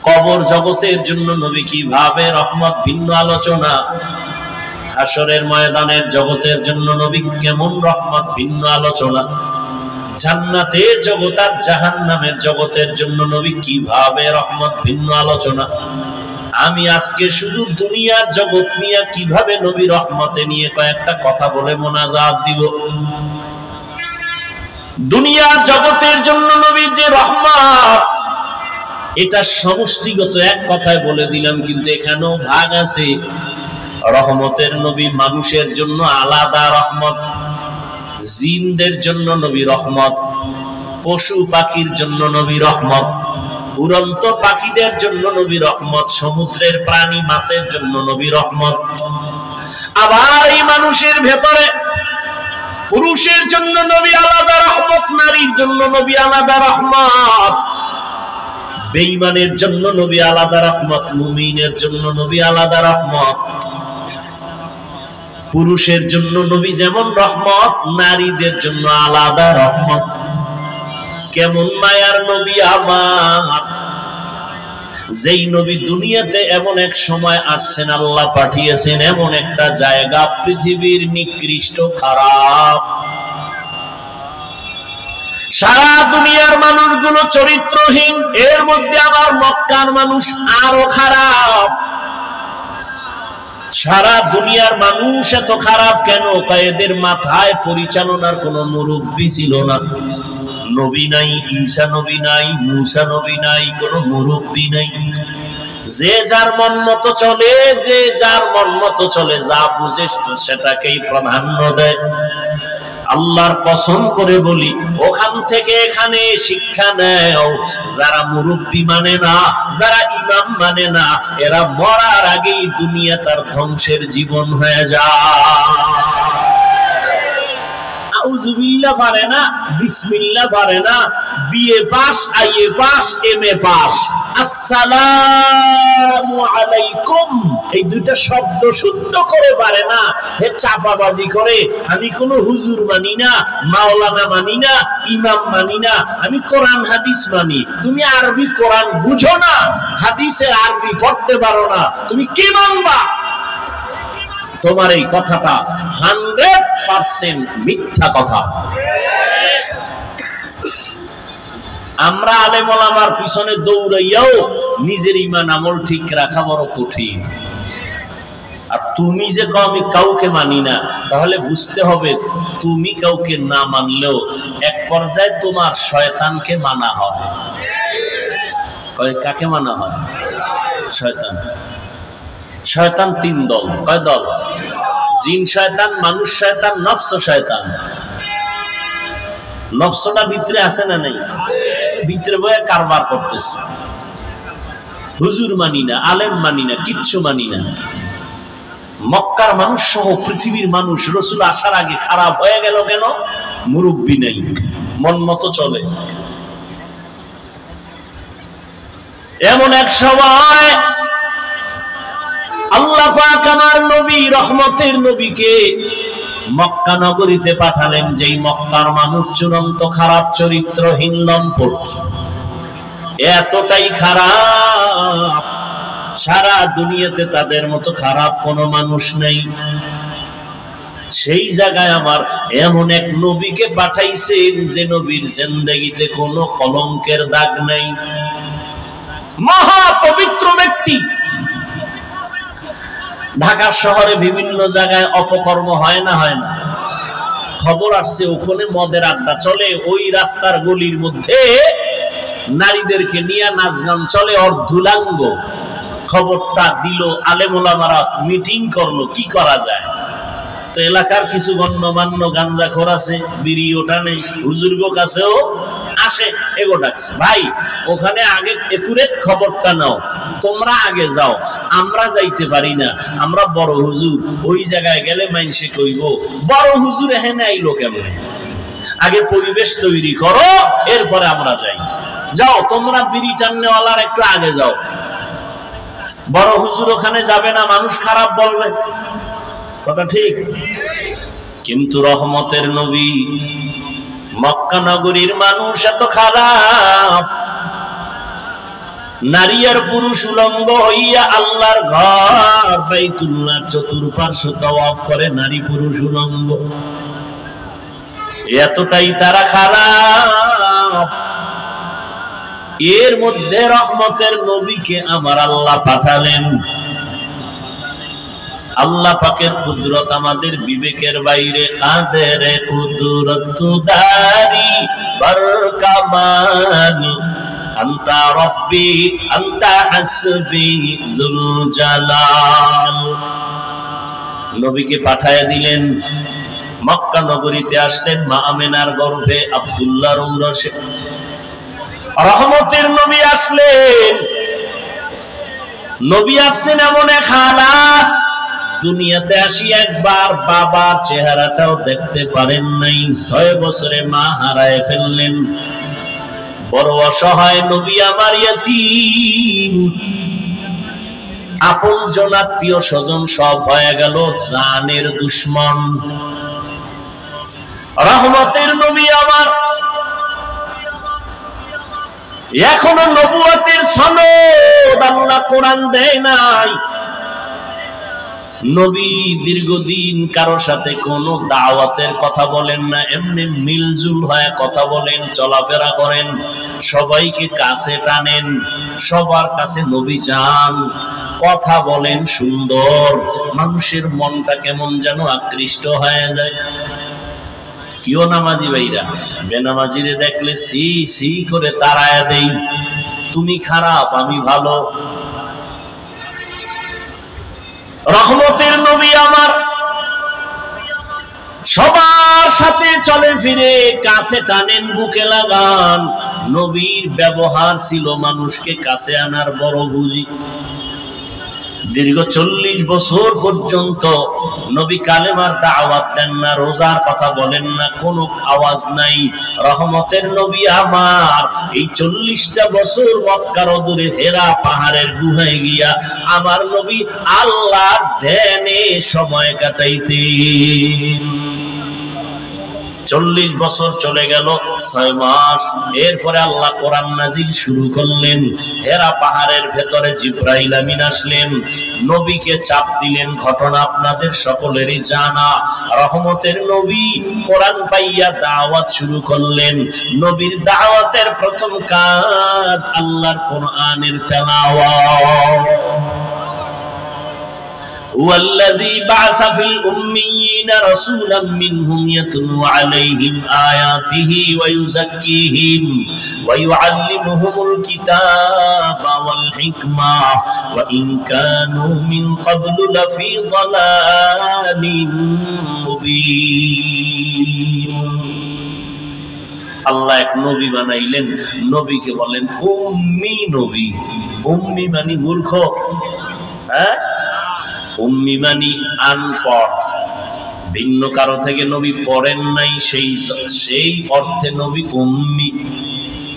Speaker 1: কবর জগতের জন্য নবী কিভাবে রহমত, ভিন্ন আলোচনা। হাসরের ময়দানের জগতের জন্য নবী কেমন রহমত, ভিন্ন আলোচনা। জান্নাতের জগৎ আর জাহান্নামের জগতের জন্য নবী কিভাবে রহমত, ভিন্ন আলোচনা। আমি আজকে শুধু দুনিয়ার জগৎ নিয়ে কিভাবে নবী রহমতে নিয়ে কয়েকটা কথা বলে মোনাজাত দিব। দুনিয়ার জগতের জন্য নবীর যে রহমত, এটা সমষ্টিগত এক কথায় বলে দিলাম, কিন্তু এখানেও ভাগ আছে। রহমতের নবী মানুষের জন্য আলাদা রহমত, জিনদের জন্য নবী রহমত, পশু পাখির জন্য নবী রহমত, উড়ন্ত পাখিদের জন্য নবী রহমত, সমুদ্রের প্রাণী মাছের জন্য নবী রহমত। আবার এই মানুষের ভেতরে পুরুষের জন্য নবী আলাদা রহমত, নারীর জন্য নবী আলাদা রহমত, বেঈমানের জন্য নবী আলাদা রহমত, মুমিনের জন্য নবী আলাদা রহমত। পুরুষের জন্য নবী যেমন রহমত, নারীদের জন্য আলাদা রহমত। কেমন মায়ার নবী আমার, যেই নবী দুনিয়াতে এমন এক সময় আসছেন, আল্লাহ পাঠিয়েছেন এমন একটা জায়গা পৃথিবীর নিকৃষ্ট খারাপ, সারা দুনিয়ার মানুষগুলো চরিত্রহীন, এর মধ্যে আবার মক্কার মানুষ আরো খারাপ। সারা দুনিয়ার মানুষ এত খারাপ কেন? এদের মাথায় পরিচালনার কোন মুরব্বী ছিল না। নবী নাই, ঈসা নবী নাই, মুসা নবী নাই, কোন মুরব্বী নাই। যে যার মন মতো চলে, যে যার মন মতো চলে, যা বুঝে সেটাকেই প্রাধান্য দেয়। আল্লাহর কসম করে বলি, ওখান থেকে এখানে শিক্ষা নেয় যারা মুরব্বী মানে না, যারা ইমাম মানে না, এরা মরার আগেই দুনিয়া তার ধ্বংসের জীবন হয়ে যায়। আউযুবিল্লাহ পারে না, বিসমিল্লাহ পারে না, BA pass, IA pass, MA pass, আসসালামু আলাইকুম এই দুইটা শব্দ শুদ্ধ করে পারে না। হে চাপাবাজি করে, আমি কোন হুজুর মানি না, মাওলানা মানি না, ইমাম মানি না, আমি কোরআন হাদিস মানি। তুমি আরবি কোরআন বুঝো না, হাদিসের আরবি পড়তে পারো না, তুমি কি মানবা? তোমার এই কথাটা 100% মিথ্যা কথা। আমরা আলেম ওলামার পিছনে দৌড়াইয়াও নিজের ঈমান আমল ঠিক রাখা বড় কঠিন। আর তুমি যে আমি কাউকে মানি না, তাহলে বুঝতে হবে তুমি কাউকে না মানলেও এক পর্যায়ে তোমার শয়তানকে মানা হয়। কাকে মানা হয়? শয়তান। শয়তান 3 দল। কয় দল? জিন শয়তান, মানুষ শয়তান, নফস শয়তান। নফসটা ভিতরে আছে না নাই? ভিতরে বয়ে কারবার করতেছে। হুজুর মানি না, আলেম মানি না, কিচ্ছু মানি না। মক্কার মানুষ সহ পৃথিবীর মানুষ রাসূল আসার আগে খারাপ হয়ে গেল কেন? মুরব্বি নেই, মন মতো চলে। এমন এক সময় আল্লাহ পাক আমার নবী, রহমতের নবীকে মক্কা নগরীতে পাঠালেন, যেই মক্কার মানুষ চূড়ান্ত খারাপ, চরিত্রহীন, লম্পট, এতটাই খারাপ, সারা দুনিয়াতে তাদের মতো খারাপ কোনো মানুষ নেই। সেই জায়গায় আমার এমন এক নবীকে পাঠাইছেন, যে নবীর জিন্দেগিতে কোনো কলঙ্কের দাগ নাই, মহা পবিত্র ব্যক্তি। ঢাকা শহরে বিভিন্ন জায়গায় অপকর্ম হয় না? হয় না? খবর আসছে ওখানে মদের আড্ডা চলে, ওই রাস্তার গলির মধ্যে নারীদেরকে নিয়ে নাচ গান চলে, অর্ধুলাঙ্গ। খবরটা দিল, আলেম ওলামারা মিটিং করলো, কি করা যায়। তো এলাকার কিছু গণ্যমান্য গাঞ্জাখোর আছে, বিড়ি ওটা নেই, হুজুরগো কাছেও আসে, এগো ডাকছে, ভাই ওখানে আগে একুরেট খবরটা নাও, তোমরা আগে যাও, আমরা যাইতে পারি না, আমরা বড় হুজুর, ওই জায়গায় গেলে মানুষে কইব বড় হুজুর এখানে আইলো কেমনে, আগে পরিবেশ তৈরি করো, এরপরে আমরা যাই। যাও তোমরা বিড়ি টান্নেওয়ালার একটু আগে যাও, বড় হুজুর ওখানে যাবে না, মানুষ খারাপ বলবে, কথা ঠিক। কিন্তু রহমতের নবী, মক্কা নগরীর মানুষ এত খারাপ, নারী আর পুরুষ উলঙ্গ হইয়া আল্লাহর ঘর বাইতুল্লাহ চতুর্পার্শ্ব তাওয়াফ করে নারী পুরুষ উলঙ্গ, এতটাই তারা খারাপ। এর মধ্যে রহমতের নবীকে আমার আল্লাহ পাঠালেন। আল্লাহ পাকের কুদরত আমাদের বিবেকের বাইরে, কাদের কুদরত দারি বরকামান, আনতা রব্বি আনতা হাসবি যুল জালাল। নবীকে পাঠায় দিলেন, মক্কা নগরীতে আসলেন মা আমেনার গর্ভে আব্দুল্লাহর ঔরসে। রহমতের নবী আসলেন, নবী আসছেন এমন এক হালাত, দুনিয়াতে আসি একবার বাবার চেহারাটাও দেখতে পারেন নাই, 6 বছরে মা হারায় ফেললেন। বড় অসহায় নবী আমার, ইয়াতীম, আপনজন আত্মীয় স্বজন সব হয়ে গেল জানের দুশমন। রহমতের নবী আমার, এখনো নবুয়তের সনদ আল্লাহ কোরআন দেয় নাই। নবী দীর্ঘদিন কারো সাথে কোনো দাওয়াতের কথা বলেন না, এমনি মিলজুল হয়ে কথা বলেন, চলাফেরা করেন, সবাইকে কাছে টানেন, সবার কাছে নবী যান, কথা বলেন সুন্দর, মানুষের মনটা কেমন যেন আকৃষ্ট হয়ে যায়। কিও নামাজি ভাইরা, বেনামাজিরে দেখলে সি সি করে তাড়ায়া দেই, তুমি খারাপ আমি ভালো। রহমতের নবী আমার সবার সাথে চলে ফিরে, কাছে টানেন, বুকে লাগান। নবীর ব্যবহার ছিল মানুষকে কাছে আনার বড় বুঝি। দীর্ঘ 40 বছর পর্যন্ত নবী কালেমার দাওয়াত দেন না, রোজার কথা বলেন না, কোনো আওয়াজ নাই। রহমতের নবী আমার এই 40টা বছর মক্কার অদূরে হেরা পাহাড়ের গুহায় গিয়া আমার নবী আল্লাহর ধ্যানে সময় কাটাইতেন। 40 বছর চলে গেল, 6 মাস। এরপরে আল্লাহ কোরআন নাজিল শুরু করলেন। হেরা পাহাড়ের ভেতরে জিবরাইল আমিন আসলেন, নবীকে চাপ দিলেন। ঘটনা আপনাদের সকলেরই জানা। রহমতের নবী কোরআন পাইয়া দাওয়াত শুরু করলেন। নবীর দাওয়াতের প্রথম কাজ আল্লাহর কোরআনের তেলাওয়াত। والذي بعث في الأميين رسولا منهم يتلو عليهم آياته ويزكيهم ويعلمهم الكتاب والحكمة وإن كانوا من قبل لفي ضلال مبين। আল্লাহ এক নবী বানাইলেন, নবীকে বলেন উম্মি নবী। উম্মি মানে মূর্খ, হ্যাঁ, উম্মি মানি আনপড়। ভিন্ন কারো থেকে নবী পড়েন নাই, সেই অর্থে নবী উম্মি।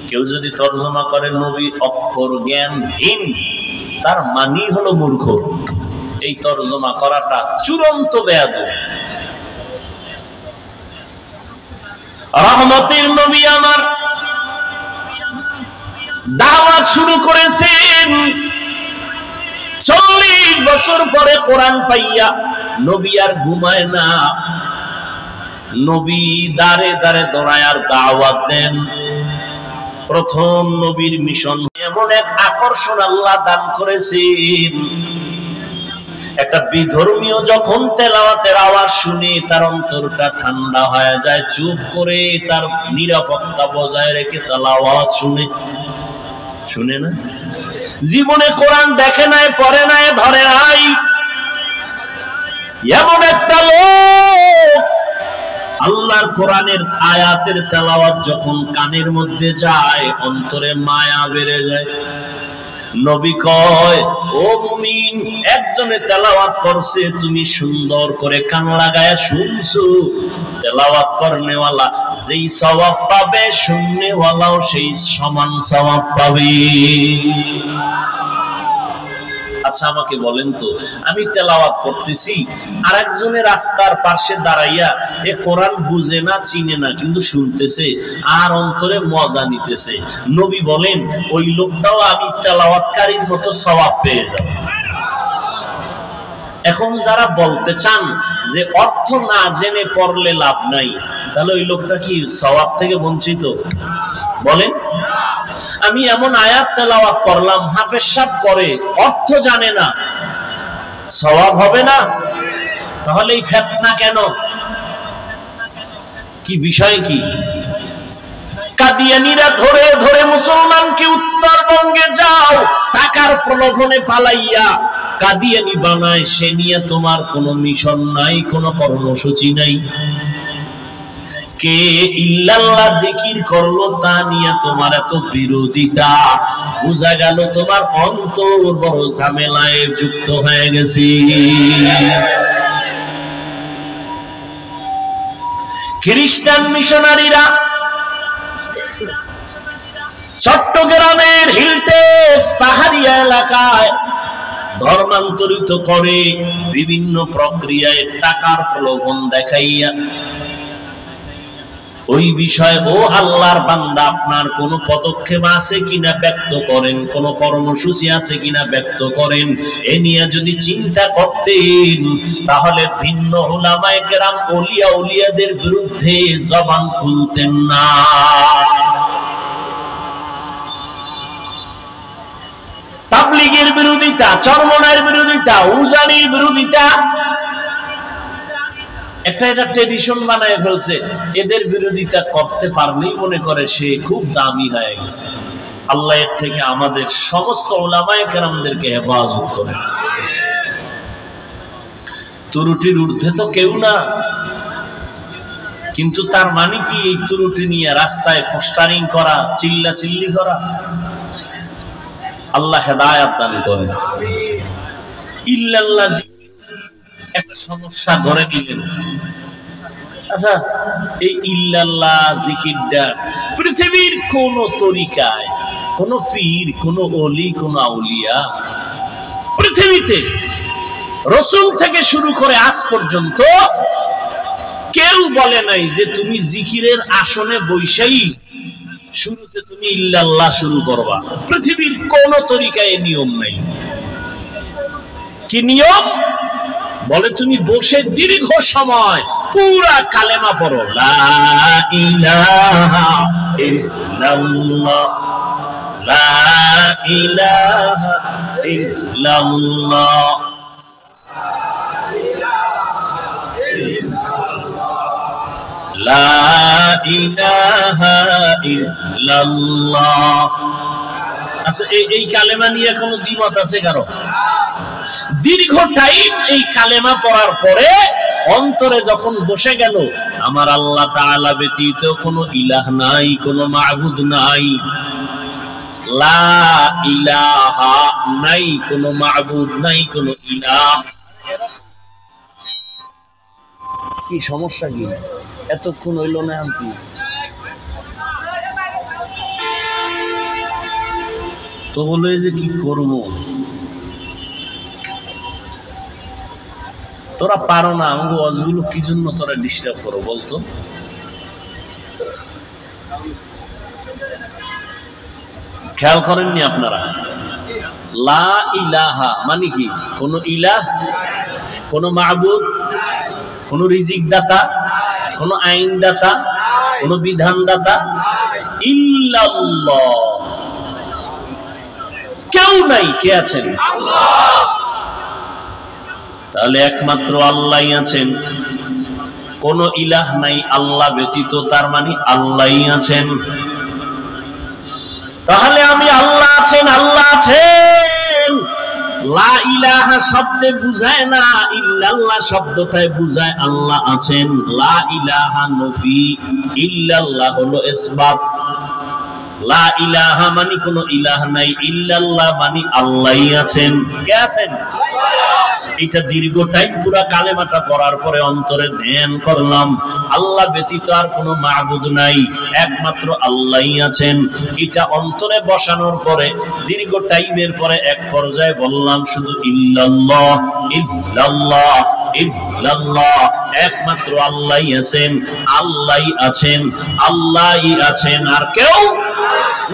Speaker 1: কেউ যদি তর্জমা করে নবী অক্ষর জ্ঞানহীন, তার মানি হলো মূর্খ। এই তর্জমা করাটা চূড়ান্ত বেয়াদবি। রহমতের নবী আমার দাওয়াত শুরু করেছেন। 40 বছর পরে কোরআন পাইয়া নবী আর ঘুমায় না, নবী দাঁড়ে দাঁড়ে দৌড়ায় আর দাওয়াত দেন। প্রথম নবীর মিশন এমন এক আকর্ষণ আল্লাহ দান করেছেন। একটা বিধর্মীয় যখন তেলাওয়াতের আওয়াজ শুনে তার অন্তরটা ঠান্ডা হয়ে যায়, চুপ করে তার নিরাপত্তা বজায় রেখে তেলাওয়াত শুনে না। জীবনে কোরআন দেখে নাই, পড়ে নাই, ধরে নাই, এমন একটা লোক আল্লাহর কোরআনের আয়াতের তেলাওয়াত যখন কানের মধ্যে যায় অন্তরে মায়া বেড়ে যায়। নবী কয়, ও মুমিন, একজনে তেলাওয়াত করছে, তুমি সুন্দর করে কান লাগায় শুনছো। তেলাওয়াত করনেওয়ালা যেই সওয়াব পাবে, শুননেওয়ালাও সেই সমান সওয়াব পাবে। আচ্ছা আমাকে বলেন তো, আমি তেলাওয়াত করতেছি, আর একজনের রাস্তার পাশে দাঁড়াইয়া এ কোরআন বুঝে না, চিনে না, কিন্তু শুনতেছে আর অন্তরে মজা নিতেছে। নবী বলেন ওই লোকটাও আমি তেলাওয়াতকারীর মতো সওয়াব পেয়ে যাব। এখন যারা বলতে চান যে অর্থ না জেনে পড়লে লাভ নাই, তাহলে ওই লোকটা কি সওয়াব থেকে বঞ্চিত? বলেন। আমি এমন আয়াত তেলাওয়াত করলাম, হাফেজ সাহেব করে, অর্থ জানে না, সওয়াব হবে না? তাহলে এই ফিতনা কেন? কি বিষয় কি? কাদিয়ানীরা ধরে ধরে মুসলমানকে উত্তরবঙ্গে যাও টাকার প্রলোভনে পালাইয়া কাদিয়ানী বানায়, সে নিয়ে তোমার কোনো মিশন নাই, কোনো কর্মসূচি নাই। কে ইল্লাল্লাহ জিকির করলো তা নিয়ে তোমার এত বিরোধিতা, বুঝা গেল তোমার অন্তর বড় ঝামেলায় যুক্ত হয়ে গেছে। খ্রিস্টান মিশনারিরা চট্টগ্রামের হিলটেক্স পাহাড়িয়া এলাকায় ধর্মান্তরিত করে বিভিন্ন প্রক্রিয়ায় টাকার প্রলোভন দেখাইয়া ওই বিষয়ে, ও আল্লাহর বান্দা, আপনার কোন পদক্ষেপ আছে কিনা ব্যক্ত করেন, কোন কর্মসূচি আছে কিনা ব্যক্ত করেন। এ নিয়ে যদি চিন্তা করতেন তাহলে ভিন্ন উলামায়ে কেরাম ওলিয়া উলিয়াদের বিরুদ্ধে জবান খুলতেন না। তাবলীগের বিরোধিতা, চরমনার বিরোধিতা, উজানির বিরোধিতা, একটা এটা ট্রেডিশন বানায় ফেলছে। এদের বিরোধিতা করতে পারলেই মনে করে সে খুব দামি হয়ে গেছে। আল্লাহ এর থেকে আমাদের সমস্ত উলামায়ে কেরামদেরকে হেফাজত করে। ত্রুটির ঊর্ধ্বে তো কেউ না, কিন্তু তার মানে কি এই ত্রুটি নিয়ে রাস্তায় পোস্টারিং করা, চিল্লাচিল্লি করা? আল্লাহ হেদায়েত দান করেন। ইল্লাল্লাহ একটা সমস্যা ধরে নিলেন। আচ্ছা, এই ইল্লাল্লাহ জিকিরটা পৃথিবীর কোন তরিকায়, কোন পীর, কোন ওলি, কোন আউলিয়া পৃথিবীতে রাসূল থেকে শুরু করে আজ পর্যন্ত কেউ বলে নাই যে তুমি জিকিরের আসনে বৈশাই শুরুতে তুমি ইল্লাল্লাহ শুরু করবা। পৃথিবীর কোন তরিকায় নিয়ম নাই। কি নিয়ম? বলে তুমি বসে দীর্ঘ সময় পুরা কালেমা পড়ো, লা ইলাহা ইল্লাল্লাহ, লা ইলাহা ইল্লাল্লাহ, লা ইলাহা ইল্লাল্লাহ। আচ্ছা, এই কালেমা নিয়ে কোনো দ্বিমত আছে কারো? দীর্ঘ টাইম এই কালেমা পড়ার পরে অন্তরে যখন বসে গেল আমার আল্লাহ তাআলা ব্যতীত কোনো ইলাহ নাই, কোনো মাবুদ নাই, লা ইলাহা নাই, কোনো মাবুদ নাই, কোনো ইলাহ। কি সমস্যা কি? এতক্ষণ হইল না আনতি? তো বলে যে কি করবো, তোরা পারো না, আমাকে ওয়াজগুলো কি জন্য তোরা ডিস্টার্ব করো বলতো? খেয়াল করেননি আপনারা? লা ইলাহা মানে কি? কোন ইলাহ, কোন মাবুদ, কোন রিজিক দাতা, কোন আইন দাতা, কোন বিধান দাতা, ইল্লাল্লাহ, কেউ নাই। কে আছেন? আল্লাহ। তাহলে একমাত্র আল্লাহই আছেন, কোন ইলাহ নাই আল্লাহ ব্যতীত, তার মানে আল্লাহই আছেন। তাহলে আমি আল্লাহ আছেন, আল্লাহ আছেন, লা ইলাহা ইলাহা শব্দে বুঝায় না, ইল্লাল্লাহ শব্দটায় বুঝায় আল্লাহ আছেন। লা ইলাহা নফি, ইল্লাল্লাহ হলো ইসবাত। লা ইলাহা মানে কোনো ইলাহ নাই, ইল্লাল্লাহ মানে আল্লাহই আছেন। কে আছেন? এটা দীর্ঘ টাইম পুরা কালেমাটা পড়ার পরে অন্তরে ধ্যান করলাম, আল্লাহ ব্যতীত আর কোনো মাবুদ নাই, একমাত্র আল্লাহই আছেন। এটা অন্তরে বসানোর পরে দীর্ঘ টাইমের পরে এক পর্যায়ে বললাম শুধু ইল্লাল্লাহ, ইল্লাল্লাহ, ইল্লাল্লাহ, একমাত্র আল্লাহই আছেন, আল্লাহই আছেন, আল্লাহই আছেন, আর কেউ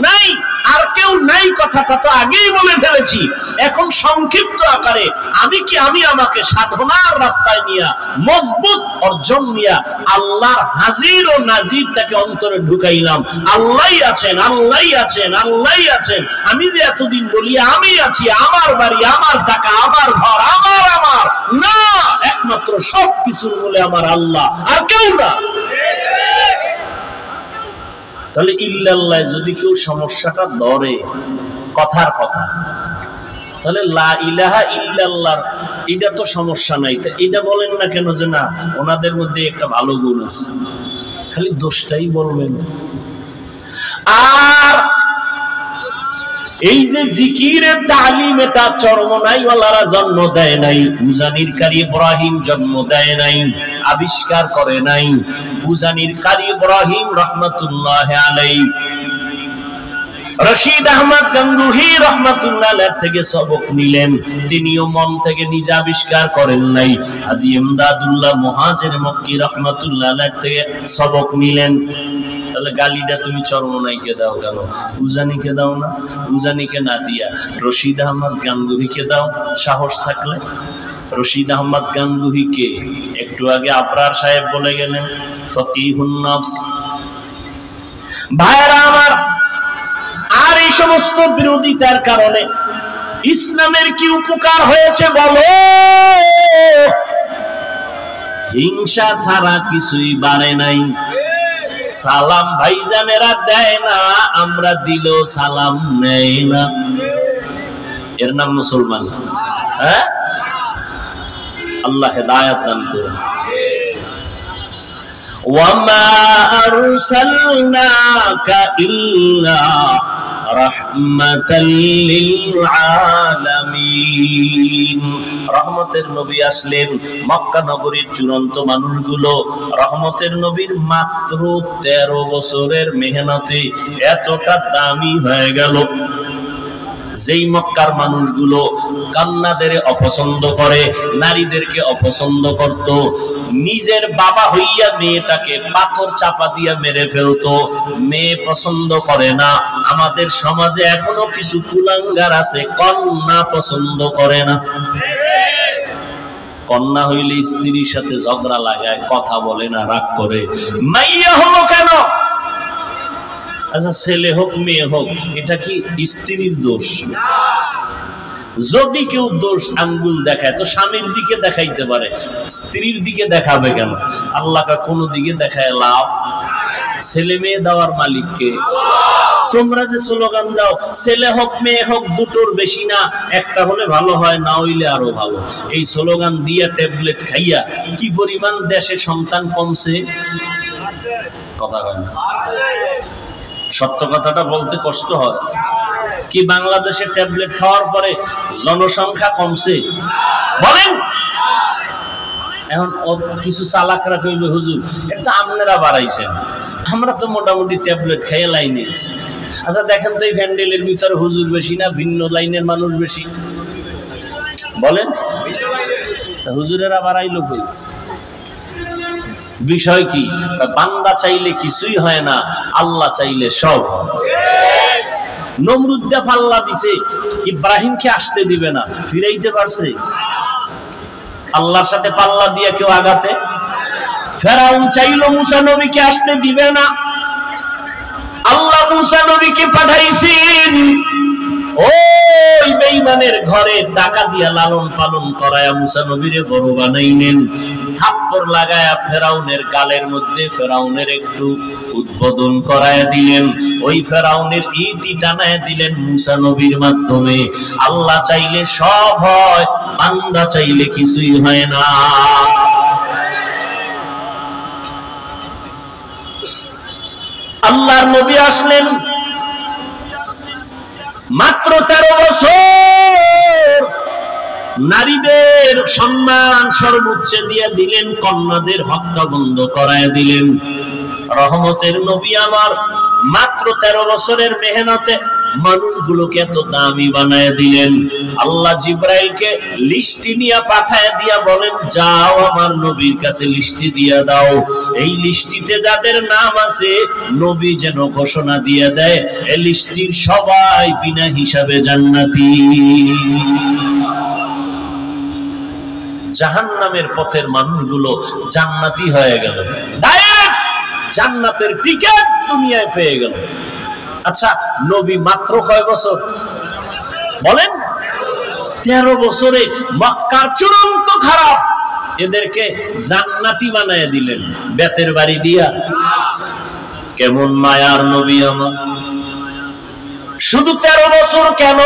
Speaker 1: নাই, আর কেউ নাই। কথাটা তো আগেই বলে ফেলেছি। এখন সংক্ষিপ্ত আকারে আমি আমাকে সাধনার রাস্তায় নিয়া, মজবুত অর্জন নিয়া আল্লাহর হাজির ও নাজিরটাকে অন্তরে ঢুকাইলাম। আল্লাহই আছেন, আল্লাহই আছেন, আল্লাহই আছেন। আমি যে এতদিন বলি আমি আছি, আমার বাড়ি, আমার টাকা, আমার ঘর, আমার না, একমাত্র সব কিছুর মূলে আমার আল্লাহ, আর কেউ না। তাহলে ইল্লাল্লাহ যদি কেউ সমস্যাটা ধরে কথার কথা, তাহলে লা ইলাহা ইল্লাল্লাহ এটা তো সমস্যা নাই, তা এটা বলেন না কেন যে না ওনাদের মধ্যে একটা ভালো গুণ আছে, খালি দোষটাই বলবেন। আর এই যে জিকিরের তালিম, এটা চরমনাইওয়ালারা জন্ম দেয় নাই, উজানির কারি ইব্রাহিম জন্ম দেয় নাই, আবিষ্কার করে নাই। উজানির কারি ইব্রাহিম রহমাতুল্লাহ আলাইহি রশিদ আহমদ গঙ্গুহি রহমাতুল্লাহ আলাইহি থেকে সবক নিলেন, তিনিও মন থেকে নিজে আবিষ্কার করেন নাই। হাজী ইমদাদুল্লাহ মুহাজির মক্কি রহমাতুল্লাহ আলাইহি থেকে সবক নিলেন। তাহলে গালিটা তুমি চরমনাইকে দাও কেন? উজানিকে দাও না? উজানিকে না দিয়া রশিদ আহমদ গাঙ্গুহিকে দাও সাহস থাকলে। রশিদ আহমদ গাঙ্গুহিকে একটু আগে আবরার সাহেব বলে গেলেন ফকিহুন নফস। ভাইরা আমার, আর এই সমস্ত বিরোধিতার কারণে ইসলামের কি উপকার হয়েছে বলো? হিংসা ছাড়া কিছুই বাড়ে নাই। সালাম ভাইজানেরা দেয় না, আমরা দিলেও সালাম নেই না, এর নাম মুসলমান? হ্যাঁ, আল্লাহ হেদায়েত দান করুন। ওয়ামা আরসালনাকা ইল্লা রাহমাতাল লিল আলামিন। রহমতের নবী আসলেন, মক্কা নগরীর চূড়ান্ত মানুষগুলো রহমতের নবীর মাত্র 13 বছরের মেহনতে এতটা দামি হয়ে গেল। যেই মক্কার মানুষগুলো কন্যাদের অপছন্দ করে, নারীদেরকে অপছন্দ করত, নিজের বাবা হইয়া মেয়েটাকে পাথর চাপা দিয়া মেরে ফেলতো, মেয়ে পছন্দ করে না। আমাদের সমাজে এখনো কিছু কুলাঙ্গার আছে, কন্যা পছন্দ করে না। কন্যা হইলে স্ত্রীর সাথে ঝগড়া লাগায়, কথা বলে না, রাগ করে। মাইয়া হলো কেন? আচ্ছা, ছেলে হোক মেয়ে হোক, এটা কি স্ত্রীর দোষ? যদি কেউ দোষ আঙ্গুল দেখায় তো স্বামীর দিকে দেখাইতে পারে, স্ত্রীর দিকে দেখাবে কেন? আল্লাহকে কোনো দিকে দেখায় লাভ? ছেলে মেয়ে দেওয়ার মালিককে। তোমরা যে স্লোগান দাও ছেলে হোক মেয়ে হোক দুটোর বেশি না, একটা হলে ভালো হয়, না হইলে আরো ভালো, এই স্লোগান দিয়া ট্যাবলেট খাইয়া কি পরিমাণ দেশে সন্তান কমছে? কথা হয় না, সত্য কথাটা বলতে কষ্ট হয়। কি বাংলাদেশে ট্যাবলেট খাওয়ার পরে জনসংখ্যা কমছে? বলেন। এখন কিছু চালাকরা কইবে হুজুর এটা আপনারা বাড়াইছেন, আমরা তো মোটামুটি ট্যাবলেট খেয়ে লাইনে আছি। আচ্ছা দেখেন তো এই প্যান্ডেলের ভিতরে হুজুর বেশি না ভিন্ন লাইনের মানুষ বেশি? বলেন, হুজুরেরা বাড়াইলো কই? বিষয় কি? বান্দা চাইলে কিছুই হয় না, আল্লাহ চাইলে সব হয়। নমরুদ্দা পাল্লা দিছে, ইব্রাহিমকে আসতে দিবে না, ফিরাইতে পারছে? আল্লাহর সাথে পাল্লা দিয়ে কেউ আগাতে? ফেরাউন চাইলো মুসা নবীকে আসতে দিবে না, আল্লাহ মুসা নবীকে পাঠাইছেন। ওই বেঈমানের ঘরে টাকা দিয়া লালন পালন করায়া মুসা নবীরে বড় বানাইলেন। থাপ্পড় লাগায়া ফেরাউনের গালের মধ্যে ফেরাউনের একটু উদ্বোধন করায় দিলেন। ওই ফেরাউনের ইতি টানায় দিলেন মুসা নবীর মাধ্যমে। আল্লাহ চাইলে সব হয়, বান্দা চাইলে কিছুই হয় না। আল্লাহর নবী আসলেন মাত্র 13 বছর, নারীদের সম্মান সর্বোচ্চ দিয়ে দিলেন, কন্যাদের হত্যা বন্ধ করায় দিলেন। রহমতের নবী আমার মাত্র 13 বছরের মেহনতে মানুষগুলোকে এত দামি বানায় দিলেন। আল্লাহ জিব্রাইলকে লিস্টি নিয়ে পাঠায় দিয়া বলেন, যাও আমার নবীর কাছে লিস্টি দিয়া দাও। এই লিস্টিতে যাদের নাম আছে নবী যেন ঘোষণা দিয়ে দেয় এই লিস্টির সবাই বিনা হিসাবে জান্নাতি। জাহান্নামের পথের মানুষগুলো জান্নাতি হয়ে গেল, ডাইরেক্ট জান্নাতের টিকেট দুনিয়ায় পেয়ে গেল। আচ্ছা, নবী মাত্র কয় বছর বলেন? 13 বছরে মক্কার চূড়ান্ত খারাপ এদেরকে জান্নাতি বানায় দিলেন বেতের বাড়ি দিয়া। কেমন মায়ার নবী আমার! শুধু 13 বছর কেন,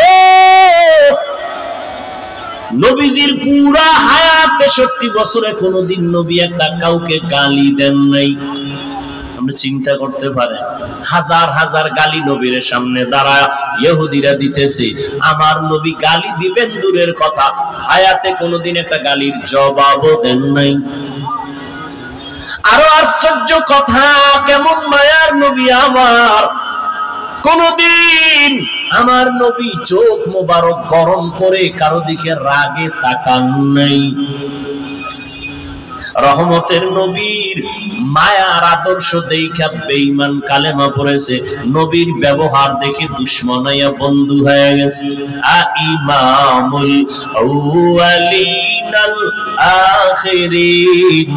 Speaker 1: নবীজির পুরা হায়াত 63 বছরে কোনদিন নবী একটা কাউকে গালি দেন নাই। আপনি চিন্তা করতে পারেন, হাজার হাজার গালি নবীর সামনে দাঁড়ায় ইহুদিরা দিতেছে, আমার নবী গালি দিবেন দূরের কথা, হায়াতে কোনদিন একটা গালির জবাবও দেন নাই। আরো আশ্চর্য কথা, কেমন মায়ার নবী আমার! কোনদিন আমার নবী চোখ মোবারক গরম করে কারো দিকে রাগে তাকান নাই। রহমতের নবীর মায়ার আদর্শ দেখা বেঈমান কালেমা পড়েছে, নবীর ব্যবহার দেখে দুশমনাইয়া বন্ধু হয়ে গেছে। ইমামুল আউয়ালিনাল আখিরিন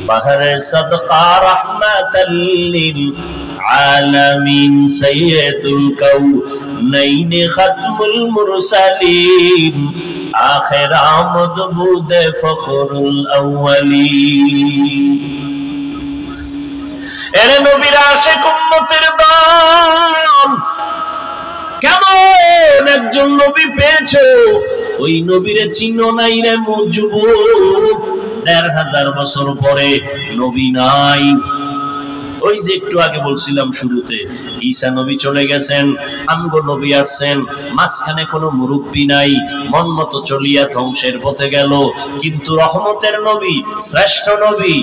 Speaker 1: বাহরে সাদকা রাহমাতাল লিল আলামিন সাইয়্যিদুল কাউনাইন খাতমুল মুরসালিন আখির আমদ বুদে ফখরুল আউয়ালিন। এরে নবীর আশিক উম্মতের দল, কেমন একজন নবী পেয়েছো, ওই নবীরে চিনো নাই রে যুবক। 1500 বছর পরে নবী নাই। ওই যে একটু আগে বলছিলাম শুরুতে, ঈসা নবী চলে গেছেন, আমগো নবী আসছেন, মাঝখানে কোনো মুরব্বী নাই, মন মতো চলিয়া ধ্বংসের পথে গেল। কিন্তু রহমতের নবী, শ্রেষ্ঠ নবী,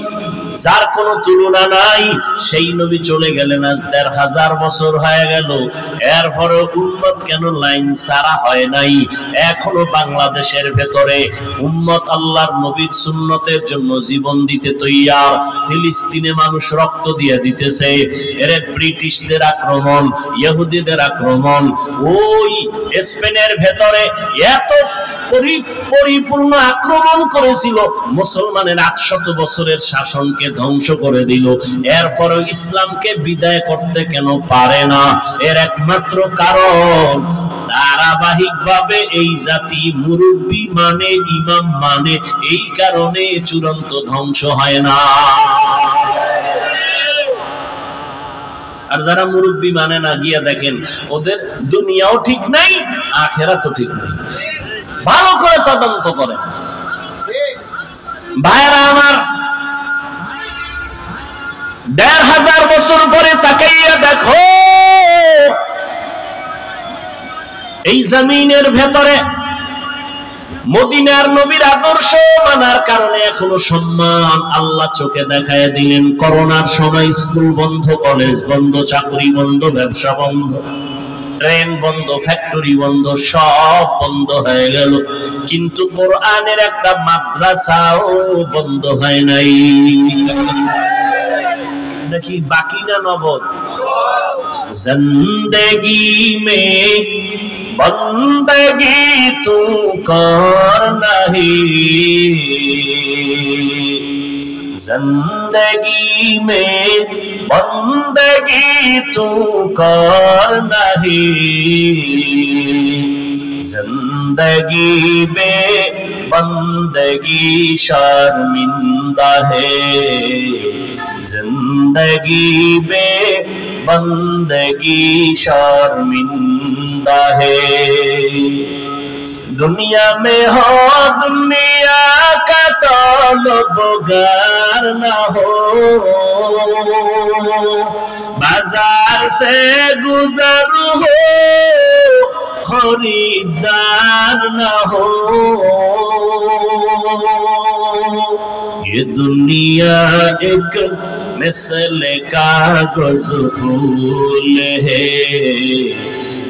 Speaker 1: যার কোনো তুলনা নাই, সেই নবী চলে গেলেন, আজ 1500 বছর হয়ে গেল। এরপরে উম্মত কেন লাইন ছাড়া হয় নাই? এখনো বাংলাদেশের ভেতরে উম্মত আল্লাহর নবীর সুন্নতের জন্য জীবন দিতে তৈয়ার। ফিলিস্তিনে মানুষ রক্ত দিয়ে দিতেছে। এর ব্রিটিশদের আক্রমণ, ইহুদিদের আক্রমণ, ওই স্পেনের ভেতরে এত পরিপূর্ণ আক্রমণ করেছিল, মুসলমানের 800 বছরের শাসনকে ধ্বংস করে দিল। এরপর ইসলামকে বিদায় করতে কেন পারে না? এর একমাত্র কারণ, ধারাবাহিকভাবে এই জাতি মুরব্বী মানে, ইমাম মানে, এই কারণে চূড়ান্ত ধ্বংস হয় না। আর যারা মুরব্বী মানে না, গিয়া দেখেন ওদের দুনিয়াও ঠিক নাই, আখিরাতও ঠিক নাই। ভালো করে তদন্ত করে ভাইরা আমার। 1500 বছর পরে তাকাইয়া দেখো, এই জমিনের ভেতরে মদিনার নবীর আদর্শ মানার কারণে এখনো সম্মান আল্লাহ চোখে দেখায় দিলেন। করোনার সময় স্কুল বন্ধ, কলেজ বন্ধ, চাকরি বন্ধ, ব্যবসা বন্ধ, ট্রেন বন্ধ, ফ্যাক্টরি বন্ধ, সব বন্ধ হয়ে গেল। কিন্তু কোরআনের একটা মাদ্রাসাও বন্ধ হয় নাই। নাকি বাকি না নগদ? জিন্দেগি মে বন্দগি তু কর নাহি, জিন্দেগি মে बंदगी तू कर नहीं, जिंदगी में बंदगी शर्मिंदा है, जिंदगी में बंदगी शर्मिंदा है। दुनिया में हो दुनिया का तलबगार न हो, बाजार से गुजर हो खरीदार न हो। ये दुनिया एक मिसल कागज फूल है,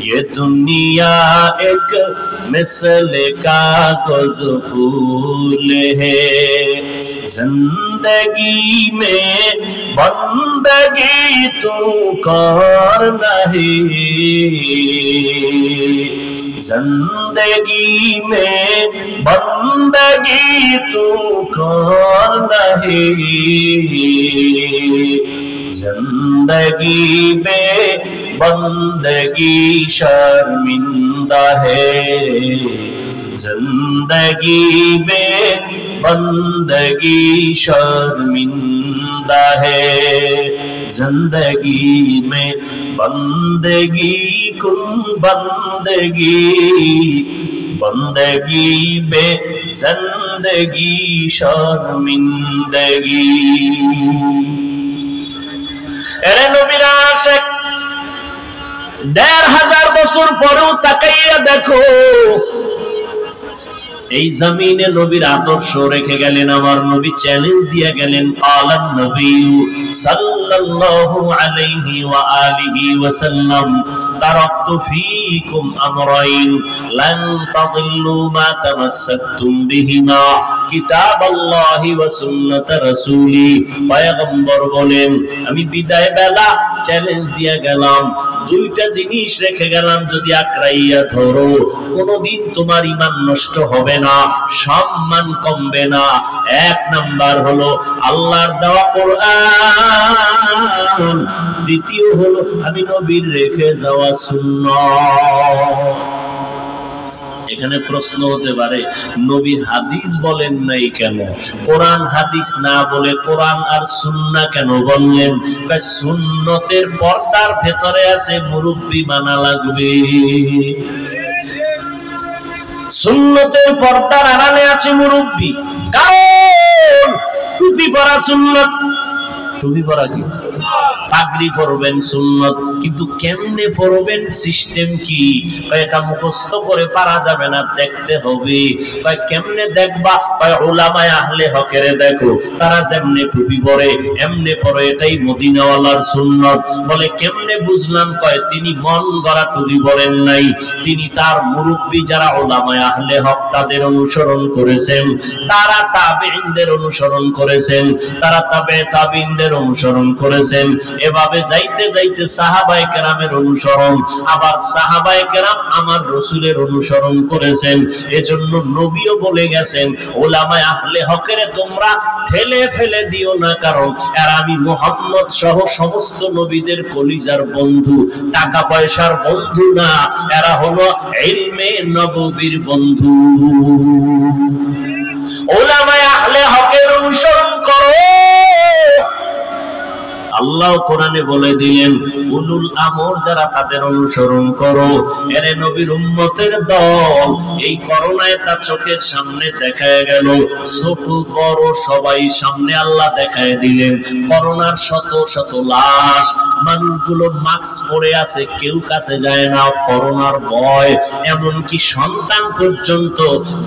Speaker 1: ये दुनिया एक मिसल कागज फूल है। जिंदगी में बंदगी तू कर नहीं, जिंदगी में बंदगी तू कर नहीं, जिंदगी में बंदगी शर्मिंदा है, जिंदगी में बंदगी शर्मिंदा है। जिंदगी में बंदगी कुन बंदगी, बंदगी में जिंदगी शर्मिंदगी। এরে নবীর আশিক ১৫০০ বছর পরেও তাকাইয়া দেখো, এই জমিনে নবীর আদর্শ রেখে গেলেন। আমার নবী চ্যালেঞ্জ দিয়ে গেলেন, আলান নবী সাল্লাল্লাহু আলাইহি ওয়া আলিহি ওয়াসাল্লাম, তারাকতু ফীকুম আমরাইন লান তাদিল্লু মা তামাসসাকতুম বিহিমা কিতাবাল্লাহি ওয়া সুন্নাত রাসূলি। পয়গম্বর বলেন, আমি বিদায় বেলা চ্যালেঞ্জ দিয়ে গেলাম, দুইটা জিনিস রেখে গেলাম, যদি আঁকড়াইয়া ধরো কোনদিন তোমার ঈমান নষ্ট হবে না, সম্মান কমবে না। এক নাম্বার হলো আল্লাহর দেওয়া কোরআন, দ্বিতীয় হলো আমি নবীর রেখে যাওয়া সুন্নাত। এখানে প্রশ্ন হতে পারে, নবী হাদিস বলেন নাই কেন, কোরআন হাদিস না বলে কোরআন আর সুন্নাহ কেন বললেন? সুন্নতের পর্দার ভেতরে আছে মুরব্বি মানা লাগবে, সুন্নতের পর্দার আড়ালে আছে মুরব্বি। কারণ টুপি পরা সুন্নত, টুপি পরা কি, পাগড়ি পরবেন সুন্নত, কিন্তু কেমনে পরবেন, সিস্টেম কি? এটা মুখস্থ করে পারা যাবে না, দেখতে হবে। কেমনে দেখবা? উলামায়ে আহলে হকের দেখো, তারা যেমনে টুপি পরে এমনে পরে, এটাই মদিনাওয়ালার সুন্নত। বলে কেমনে বুঝলাম? কয় তিনি মন গড়া টুপি পরেন নাই, তিনি তার মুরব্বি যারা উলামায়ে আহলে হক তাদের অনুসরণ করেছেন, তারা তাবেঈনদের অনুসরণ করেছেন, তারা তাবেঈনদের অনুসরণ করেছেন। এভাবে যাইতে যাইতে সাহাবায়ে কেরামের অনুসরণ, আবার সাহাবায়ে কেরাম আমার রাসূলের অনুসরণ করেছেন। এজন্য নবীও বলে গেছেন, উলামায়ে আহলে হকের তোমরা ঠেলে ফেলে দিও না, কারণ এরা আমি মুহাম্মদ সহ সমস্ত নবীদের কলিজার বন্ধু, টাকা পয়সার বন্ধু না, এরা হলো ইলমে নববীর বন্ধু। উলামায়ে আহলে হকের অনুসরণ করো। আল্লাহ কোরআনে বলে দিলেন, উলুল আমর যারা তাদের অনুসরণ করো। এরে নবীর উম্মতের দল, এই করোনায় তার চোখের সামনে দেখায় গেল, ছোট বড় সবাই সামনে আল্লাহ দেখায় দিলেন। করোনার শত শত লাশ, মানুষগুলো মাস্ক পরে আছে, কেউ কাছে যায় না, করোনার ভয়। এমনকি সন্তান পর্যন্ত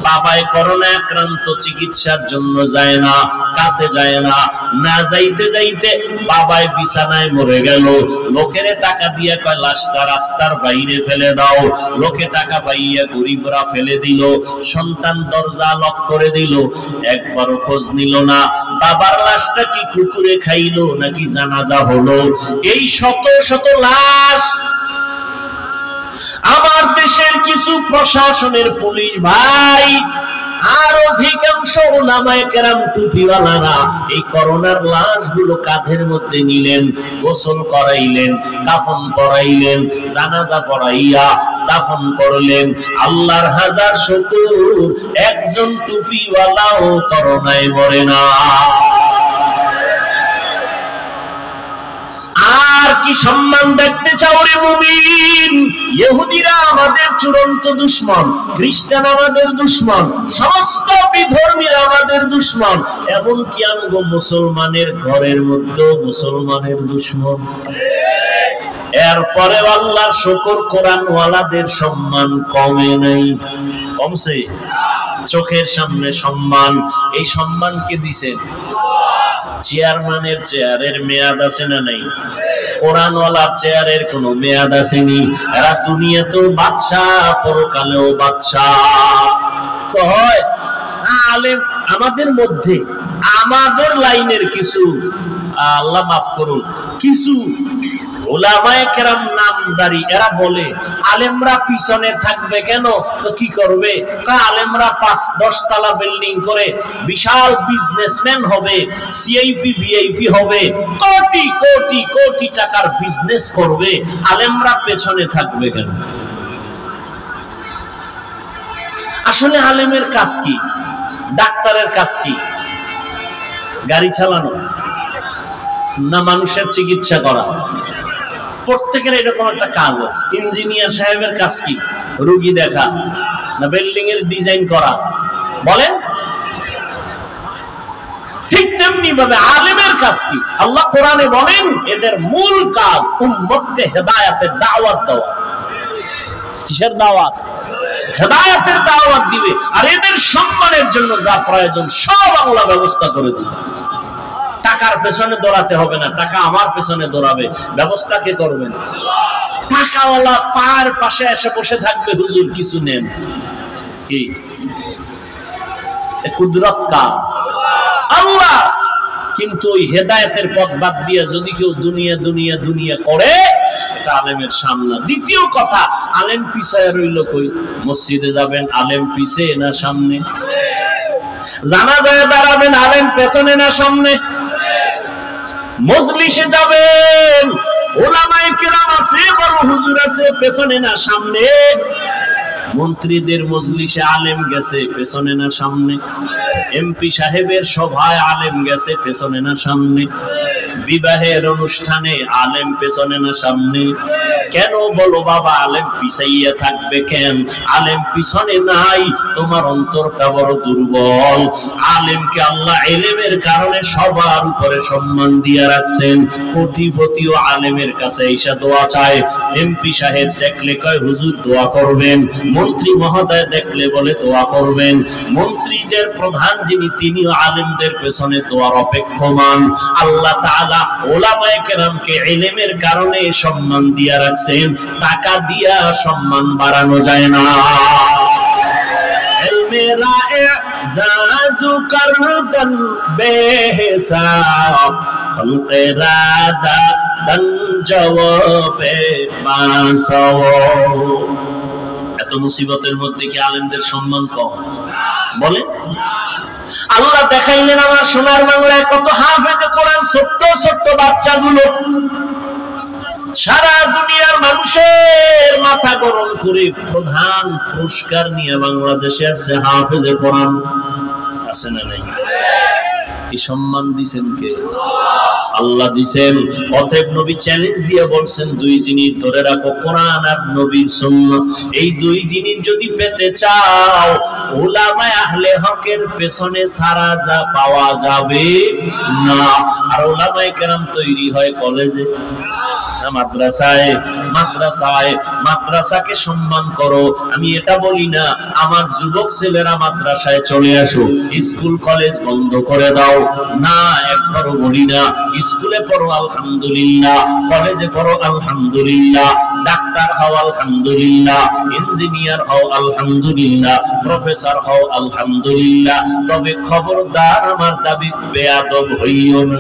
Speaker 1: বাবায় করোনা আক্রান্ত, চিকিৎসার জন্য যায় না, কাছে যায় না। না যাইতে যাইতে বাবায় বিছানায় মরে গেল, লোকের টাকা দিয়ে কয় লাশটা রাস্তার বাইরে ফেলে দাও। লোকে টাকা পাইয়া গরিবরা ফেলে দিল, সন্তান দরজা লক করে দিল, একবারও খোঁজ নিল না বাবার লাশটা কি কুকুরে খাইলো নাকি জানাজা হলো। এই শত শত লাশ আমার দেশের কিছু প্রশাসনের পুলিশ ভাই আর অধিকাংশ উলামায়ে কেরাম টুপিওয়ালারা এই করোনার লাশগুলো কাঁধের মধ্যে নিলেন, গোসল করাইলেন, দাফন করাইলেন, জানাজা পড়াইয়া দাফন করলেন। আল্লাহর হাজার শুকর, একজন টুপিওয়ালাও করোনায় মরে না। আর কি সম্মান দেখতে চাও রে মুমিন? ইহুদিরা আমাদের চূড়ান্ত দুশমন, খ্রিস্টান আমাদের দুশমন, সমস্ত বিধর্মীরা আমাদের দুশমন, এমনকি আমগো মুসলমানের ঘরের মধ্যে মুসলমানের দুশমন। এরপরে আল্লাহর শুকর, কোরআন ওয়ালাদের সম্মান কমে নাই, কমছে? চোখের সামনে সম্মান। এই সম্মান কে দিছেন? চেয়ারম্যানের চেয়ারের মেয়াদ আছে না নাই? কোরআনওয়ালার চেয়ারের কোনো মেয়াদ আসেনি। এরা দুনিয়াতেও বাদশাহ, পরকালেও বাদশাহ। কয় আলেম আমাদের মধ্যে, আমাদের লাইনের কিছু, আল্লাহ মাফ করুন, কিছু উলামায়ে কেরাম নামদারি, এরা বলে আলেমরা পিছনে থাকবে কেন? তো কি করবে? আলেমরা 5-10 তলা বিল্ডিং করে বিশাল বিজনেসম্যান হবে, সিআইপি ভিআইপি হবে, কোটি কোটি কোটি টাকার বিজনেস করবে, আলেমরা পেছনে থাকবে কেন? আসলে আলেমের কাজ কি? ডাক্তারের কাজ কি? গাড়ি চালানো না মানুষের চিকিৎসা করা? প্রত্যেকের এরকম একটা কাজ আছে। ইঞ্জিনিয়ার সাহেবের কাজ কি? রোগী দেখা না বিল্ডিং এর ডিজাইন করা? বলেন। ঠিক তেমনি ভাবে আলেমের কাজ কি? আল্লাহ কোরআনে বলেন এদের মূল কাজ উম্মতকে হেদায়েতের দাওয়াত দেওয়া। কিসের দাওয়াত? হেদায়েতের দাওয়াত দিবে। আর এদের সম্মানের জন্য যা প্রয়োজন সব আল্লাহ ব্যবস্থা করে দিবে। টাকার পেছনে দৌড়াতে হবে না, টাকা আমার পেছনে দৌড়াবে। ব্যবস্থা কে করবেন? টাকাওয়ালা পার পাশে এসে বসে থাকবে, হুজুর কিছু নেন। কি কুদরত কার? আল্লাহ। কিন্তু ওই হেদায়েতের পথ বাদ দিয়ে যদি কেউ দুনিয়া দুনিয়া দুনিয়া করে, এটা আলেমের সামনে। দ্বিতীয় কথা, আলেম পিছায় রইল কই? মসজিদে যাবেন, আলেম পিছে না সামনে? জানাজায় দাঁড়াবেন, আলেম পেছনে না সামনে? মজলিসে যাবেন, উলামায়ে কেরাম আছে, বড় হুজুর আছে, পেছনে না সামনে? মন্ত্রীদের মজলিসে আলেম গেছে, পেছনে না সামনে? এমপি সাহেবের সভায় আলেম গেছে, পেছনে না সামনে? বিবাহের অনুষ্ঠানে আলেম পেছনে না সামনে? কেন বলো বাবা, আলেম পিছাইয়া থাকবে কেন? আলেম পিছনে নাই, তোমার অন্তরটা বড় দুর্বল। আলেমকে আল্লাহ ইলমের কারণে সবার উপরে সম্মান দিয়ে রাখছেন। কোটিপতিও আলেমের কাছে এসে দোয়া চায়। এমপি সাহেব দেখলে কয় হুজুর দোয়া করবেন, মন্ত্রী মহোদয় দেখলে বলে দোয়া করবেন। মন্ত্রীদের প্রধান যিনি, তিনিও আলেমদের পেছনে দোয়ার অপেক্ষমান। আল্লাহ তাআলা উলামায়ে কেরামকে ইলমের কারণে সম্মান দিয়ে রাখছেন। টাকা দিয়া সম্মান বাড়ানো যায় না। ইলমেরা ইজাজু করদন বেহিসাব, খলকেরা দান জওয়াবে মাসাও। এত মুসিবতের মধ্যে কি আলেমদের সম্মান কম? বলে আল্লাহ দেখাইলেন আমার সোনার বাংলায় কত হাফেজে কোরআন, ছোট্ট ছোট্ট বাচ্চাগুলো সারা দুনিয়ার মানুষের মাথা গরম করে প্রধান পুরস্কার নিয়ে বাংলাদেশে আসছে। হাফেজে কোরআন আছে না নাই? এই সম্মান দিছেন কে? আল্লাহ দিছেন। অতএব নবী চ্যালেঞ্জ দিয়ে বলছেন দুই জিনিস ধরে রাখো, কোরআন আর নবীর সুন্নাহ। এই দুই জিনিস যদি পেতে চাও, উলামায়ে আহলে হকের পেছনে সারা যা পাওয়া যাবে না। আর উলামায়ে কেরাম তৈরি হয় কলেজে না মাদ্রাসায়? মাদ্রাসাকে সম্মান করো। আমি এটা বলি না আমার যুবক ছেলেরা মাদ্রাসায় চলে আসো, স্কুল কলেজ বন্ধ করে দাও না, একবারও বলি না। স্কুলে পড়ো আলহামদুলিল্লাহ, কলেজে পড়ো আলহামদুলিল্লাহ, ডাক্তার হও আলহামদুলিল্লাহ, ইঞ্জিনিয়ার হও আলহামদুলিল্লাহ, প্রফেসর হও আলহামদুলিল্লাহ। তবে খবরদার আমার দাবি বেয়াদব হইও না।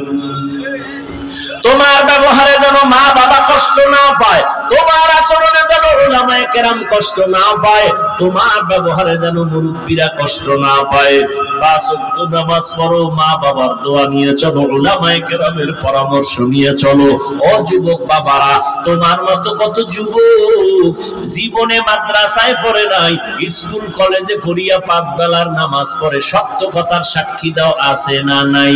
Speaker 1: তোমার ব্যবহারে যেন মা বাবা কষ্ট না পায়, তোমার আচরণে যেন উলামায়ে কেরাম কষ্ট না পায়, তোমার ব্যবহারে যেন মুরব্বীরা কষ্ট না পায়। 5 ওয়াক্ত নামাজ পড়ো, মা বাবার দোয়া নিয়ে চলো, উলামায়ে কেরামের পরামর্শ নিয়ে চলো। ও যুবক বাবারা, তোমার মতো কত যুবক জীবনে মাদ্রাসায় পড়ে নাই, স্কুল কলেজে পড়িয়া 5 বেলার নামাজ পড়ে। সত্য কথার সাক্ষী দাও, আছে না নাই?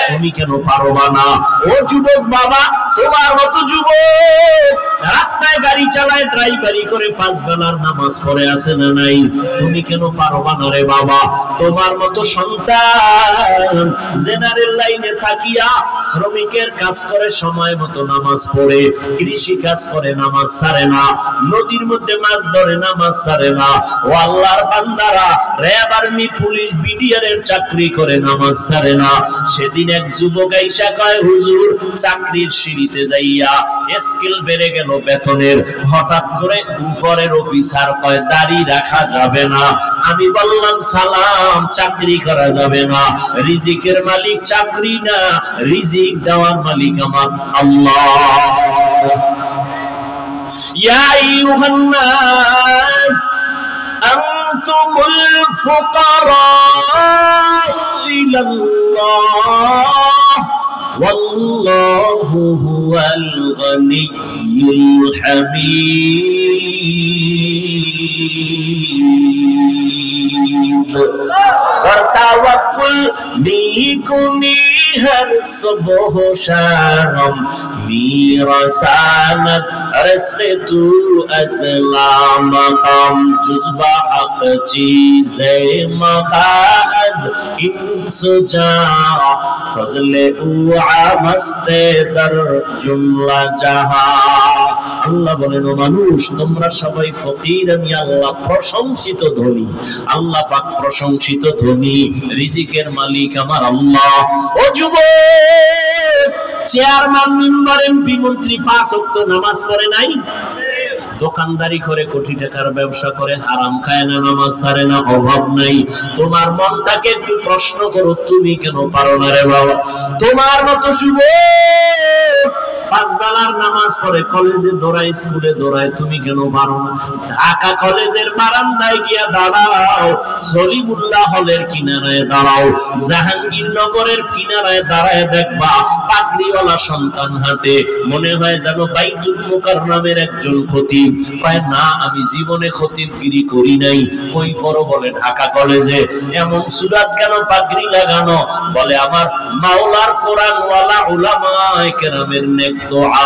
Speaker 1: তুমি কেন পারবা না? ও যুবক বাবা, তোমার মতো যুবক রাস্তায় গাড়ি চালায়, ড্রাইভারি করে 5 বেলার নামাজ পড়ে, আছে না নাই? তুমি কেন পারবা না রে বাবা? তোমার মতো সন্তান জেনারেল লাইনে থাকিয়া শ্রমিকের কাজ করে, সময় মতো নামাজ পড়ে, কৃষি কাজ করে, নামাজ ছাড়ে না, নদীর মধ্যে মাছ ধরে, নামাজ ছাড়ে না। ও আল্লাহর বান্দারা, র্যাব, আর্মি, পুলিশ, বিডিআর চাকরি করে, নামাজ ছাড়ে না। সেদিন এক যুবক আইসা কয়, হুজুর চাকরির সিঁড়িতে যাইয়া স্কেল বেড়ে গেল বেতনের, হঠাৎ করে উপরের অফিসার কয় দাড়ি রাখা যাবে না। আমি বললাম সালাম, চাকরি করা যাবে না, রিজিকের মালিক চাকরি না, রিজিক দেওয়ার মালিক আমার আল্লাহ। ইয়া আইয়ুহান নাস আনতুমুল ফুকারা ইলাল্লাহ ওয়াল্লাহু হুয়াল গনিয়্যুল হামিদ। বরতাওয়াক্কুল বিকুনি হর সুবহ শাম, মিরাসানাত রসতে তু আজলা মাকাম, জুজবা হক চীজে মখাজ ইনসুজা, ফজলে উআ মস্তে দর জুমলা জাহা। আল্লাহ বলেন, ও মানুষ, তোমরা সবাই ফকির, আমি আল্লাহ প্রশংসিত ধনী। আল্লাহ পাক প্রশংসিত ধনী, রিজিকের মালিক আমার আল্লাহ। ও যুবক, চেয়ারম্যান, মেম্বার, এমপি, মন্ত্রী 5 ওয়াক্ত নামাজ পড়ে নাই, দোকানদারি করে, কোটি টাকার ব্যবসা করে, হারাম খায় না, নামাজ ছাড়ে না, অভাব নাই। তোমার মনটাকে একটু প্রশ্ন করো, তুমি কেন পারো না রে বাবা? তোমার মতো যুবক 5 বেলার নামাজ পড়ে, কলেজে দৌড়ায়, স্কুলে দৌড়ায়, তুমি কেন পারো না? ঢাকা কলেজের বারান্দায় গিয়া দাঁড়াও, সলিমুল্লাহ হলের কিনারায় দাঁড়াও, জাহাঙ্গীরনগরের কিনারায় দাঁড়ায়, দেখবা পাগড়িওয়ালা সন্তান হাতে, মনে হয় যেন বাইতুল মুকাররমের একজন খতিব। কয় না, আমি জীবনে খতিবগিরি করি নাই। কই পড়ো? বলে ঢাকা কলেজে। এমন সুরাত কেন পাগড়ি লাগানো? বলে আমার মাওলার কোরআনওয়ালা উলামায়ে কেরামের নেক দোয়া।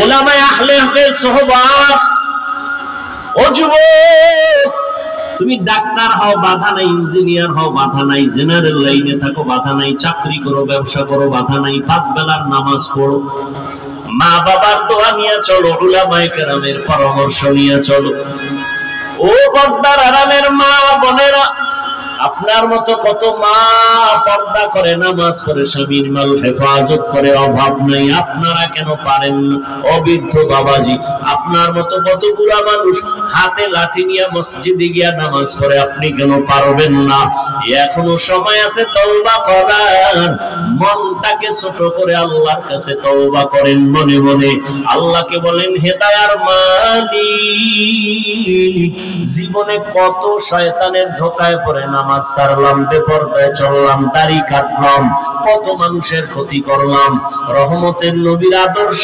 Speaker 1: উলামায়ে আহলে হকের সুহবাত। ও যুবক, তুমি ডাক্তার হও, বাধা নাই, ইঞ্জিনিয়ার হও, বাধা নাই, জেনারেল লাইনে থাকো, বাধা নাই, চাকরি করো, ব্যবসা করো, বাধা নাই, 5 বেলার নামাজ পড়ো, মা বাবার দোয়া নিয়ে চলো, উলামায়ে কেরামের পরামর্শ নিয়ে চলো। ও পর্দার আরামের মা বোনেরা, আপনার মতো কত মা পর্দা করে, নামাজ পড়ে, স্বামীর মাল হেফাজত করে, অভাব নাই, আপনারা কেন পারেন না? অবৃদ্ধ বাবাজি, আপনার মতো কত বুড়া মানুষ হাতে লাঠি নিয়ে মসজিদে গিয়া নামাজ পড়ে, আপনি কেন পারবেন না? এখনো সময় আছে তওবা করার। মনটাকে ছোট করে আল্লাহর কাছে তওবা করেন মনে মনে। আল্লাহকে বলেন, হেদায়ার মালিক, জীবনে কত শয়তানের ধোকায় পড়ে নামাজ ছাড়লাম, বেপরদায় চললাম, দাড়ি কাটলাম, কত মানুষের ক্ষতি করলাম, রহমতের নবীর আদর্শ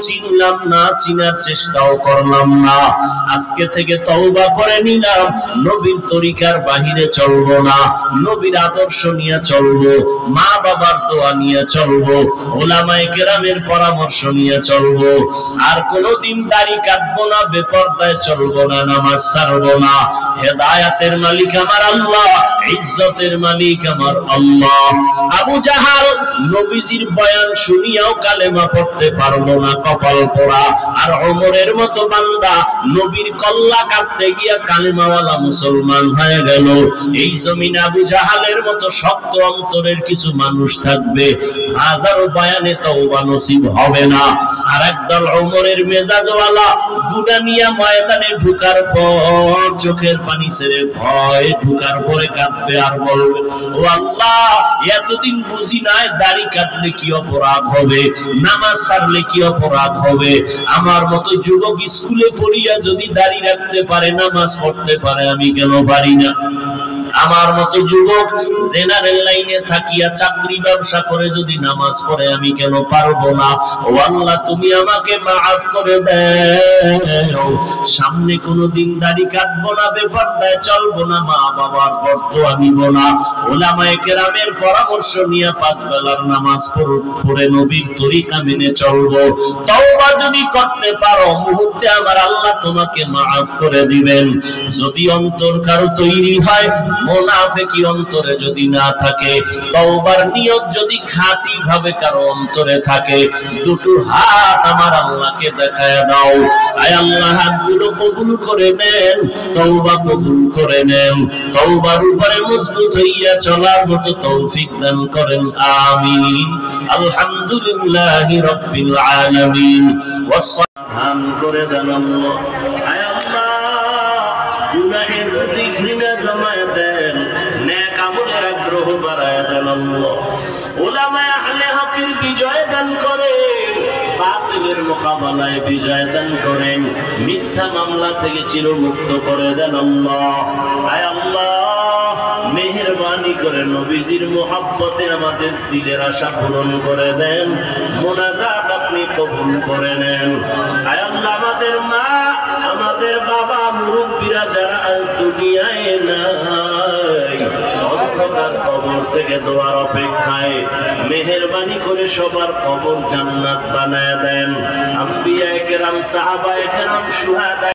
Speaker 1: চিনলাম না, চিনার চেষ্টাও করলাম না। আজকে থেকে তওবা করে নিলাম, নবীর তরিকার বাহিরে চলবো না, নবীর আদর্শ নিয়ে চলবো, মা বাবার দোয়া নিয়ে চলবো, উলামায়ে কেরামের পরামর্শ নিয়ে চলবো। আর কোনোদিন দাড়ি কাটবো না, বেপরদায় চলবো না, নামাজ ছাড়বো না। হেদায়াতের মালিক আমার আল্লাহ, ইজ্জতের মালিক আমার আল্লাহ। আবু জাহাল নবীজির বয়ান শুনিয়াও কালেমা পড়তে পারলো না, কপাল পোড়া। আর ওমরের মতো বান্দা নবীর কল্লা কাটতে গিয়া কালেমাওয়ালা মুসলমান হয়ে গেল। এই জমিনে আবু জাহালের মতো শক্ত অন্তরের কিছু মানুষ থাকবে, হাজারো বয়ানে তওবা নসিব হবে না। আর একদল ওমরের মেজাজওয়ালা গুনাহ নিয়ে ময়দানে ঢুকার পর চোখের পানি ছেড়ে ভয় ঢুকার পরে কাঁদবে আর বলবে, ও আল্লাহ, এতদিন বুঝি বুঝি নাই দাড়ি কাটলে কি অপরাধ হবে, নামাজ ছাড়লে কি অপরাধ হবে। আমার মতো যুবক স্কুলে পড়িয়া যদি দাড়ি রাখতে পারে, নামাজ পড়তে পারে, আমি কেন পারি না? আমার মতো যুবক জেনারেল লাইনে থাকিয়া চাকরি ব্যবসা করে যদি নামাজ পড়ে, আমি কেন পারবো না? ও আল্লাহ, তুমি আমাকে মাফ করে দাও। সামনে কোনোদিন দাড়ি কাটবো না, বেপরদায় চলবো না, মা বাবার বরদোয়া নিব না, উলামায়ে কেরামের পরামর্শ নিয়ে 5 বেলার নামাজ পড়ে নবীর তরিকা মেনে চলবো। তওবা যদি করতে পারো, মুহূর্তে আমার আল্লাহ তোমাকে মাফ করে দিবেন। যদি অন্তর কারো তৈরি হয়, মুনাফিকি অন্তরে যদি না থাকে, তওবার নিয়ত যদি খাঁটি ভাবে কারো অন্তরে থাকে, দুটো হাত আমার আল্লাহকে দেখায় দাও। আয় আল্লাহ, হাতগুলো কবুল করে নেন, তওবা কবুল করে নেন, তওবার উপরে মজবুত হইয়া চলার মতো তৌফিক দান করেন, আমিন। আলহামদুলিল্লাহি রাব্বিল আলামিন। ওয়াসসালাম করে দেন আল্লাহ। আয় আল্লাহ, গুনাহের প্রতি ঘৃণা জমায় দেন, নেক আমলের আগ্রহ বাড়ায় দেন আল্লাহ। উলামায়ে আহলে হকের বিজয় দান করেন, বাতিলের মোকাবেলায় বিজয় দান করেন, মিথ্যা মামলা থেকে চিরমুক্ত করে দেন আল্লাহ। আয় আল্লাহ, মেহেরবানি করে নবীজির মুহাব্বতে আমাদের দিলের আশা পূরণ করে দেন, মুনাজাত আপনি কবুল করে নেন। আয় আল্লাহ, আমাদের মা, আমাদের বাবা, মুরব্বীরা যারা আজ দুনিয়ায় নাই, অন্ধকার কবর থেকে দোয়ার অপেক্ষায়, মেহেরবানি করে সবার কবর জান্নাত বানায় দেন। আম্বিয়ায়ে কেরাম, সাহাবায়ে কেরাম, শুহাদা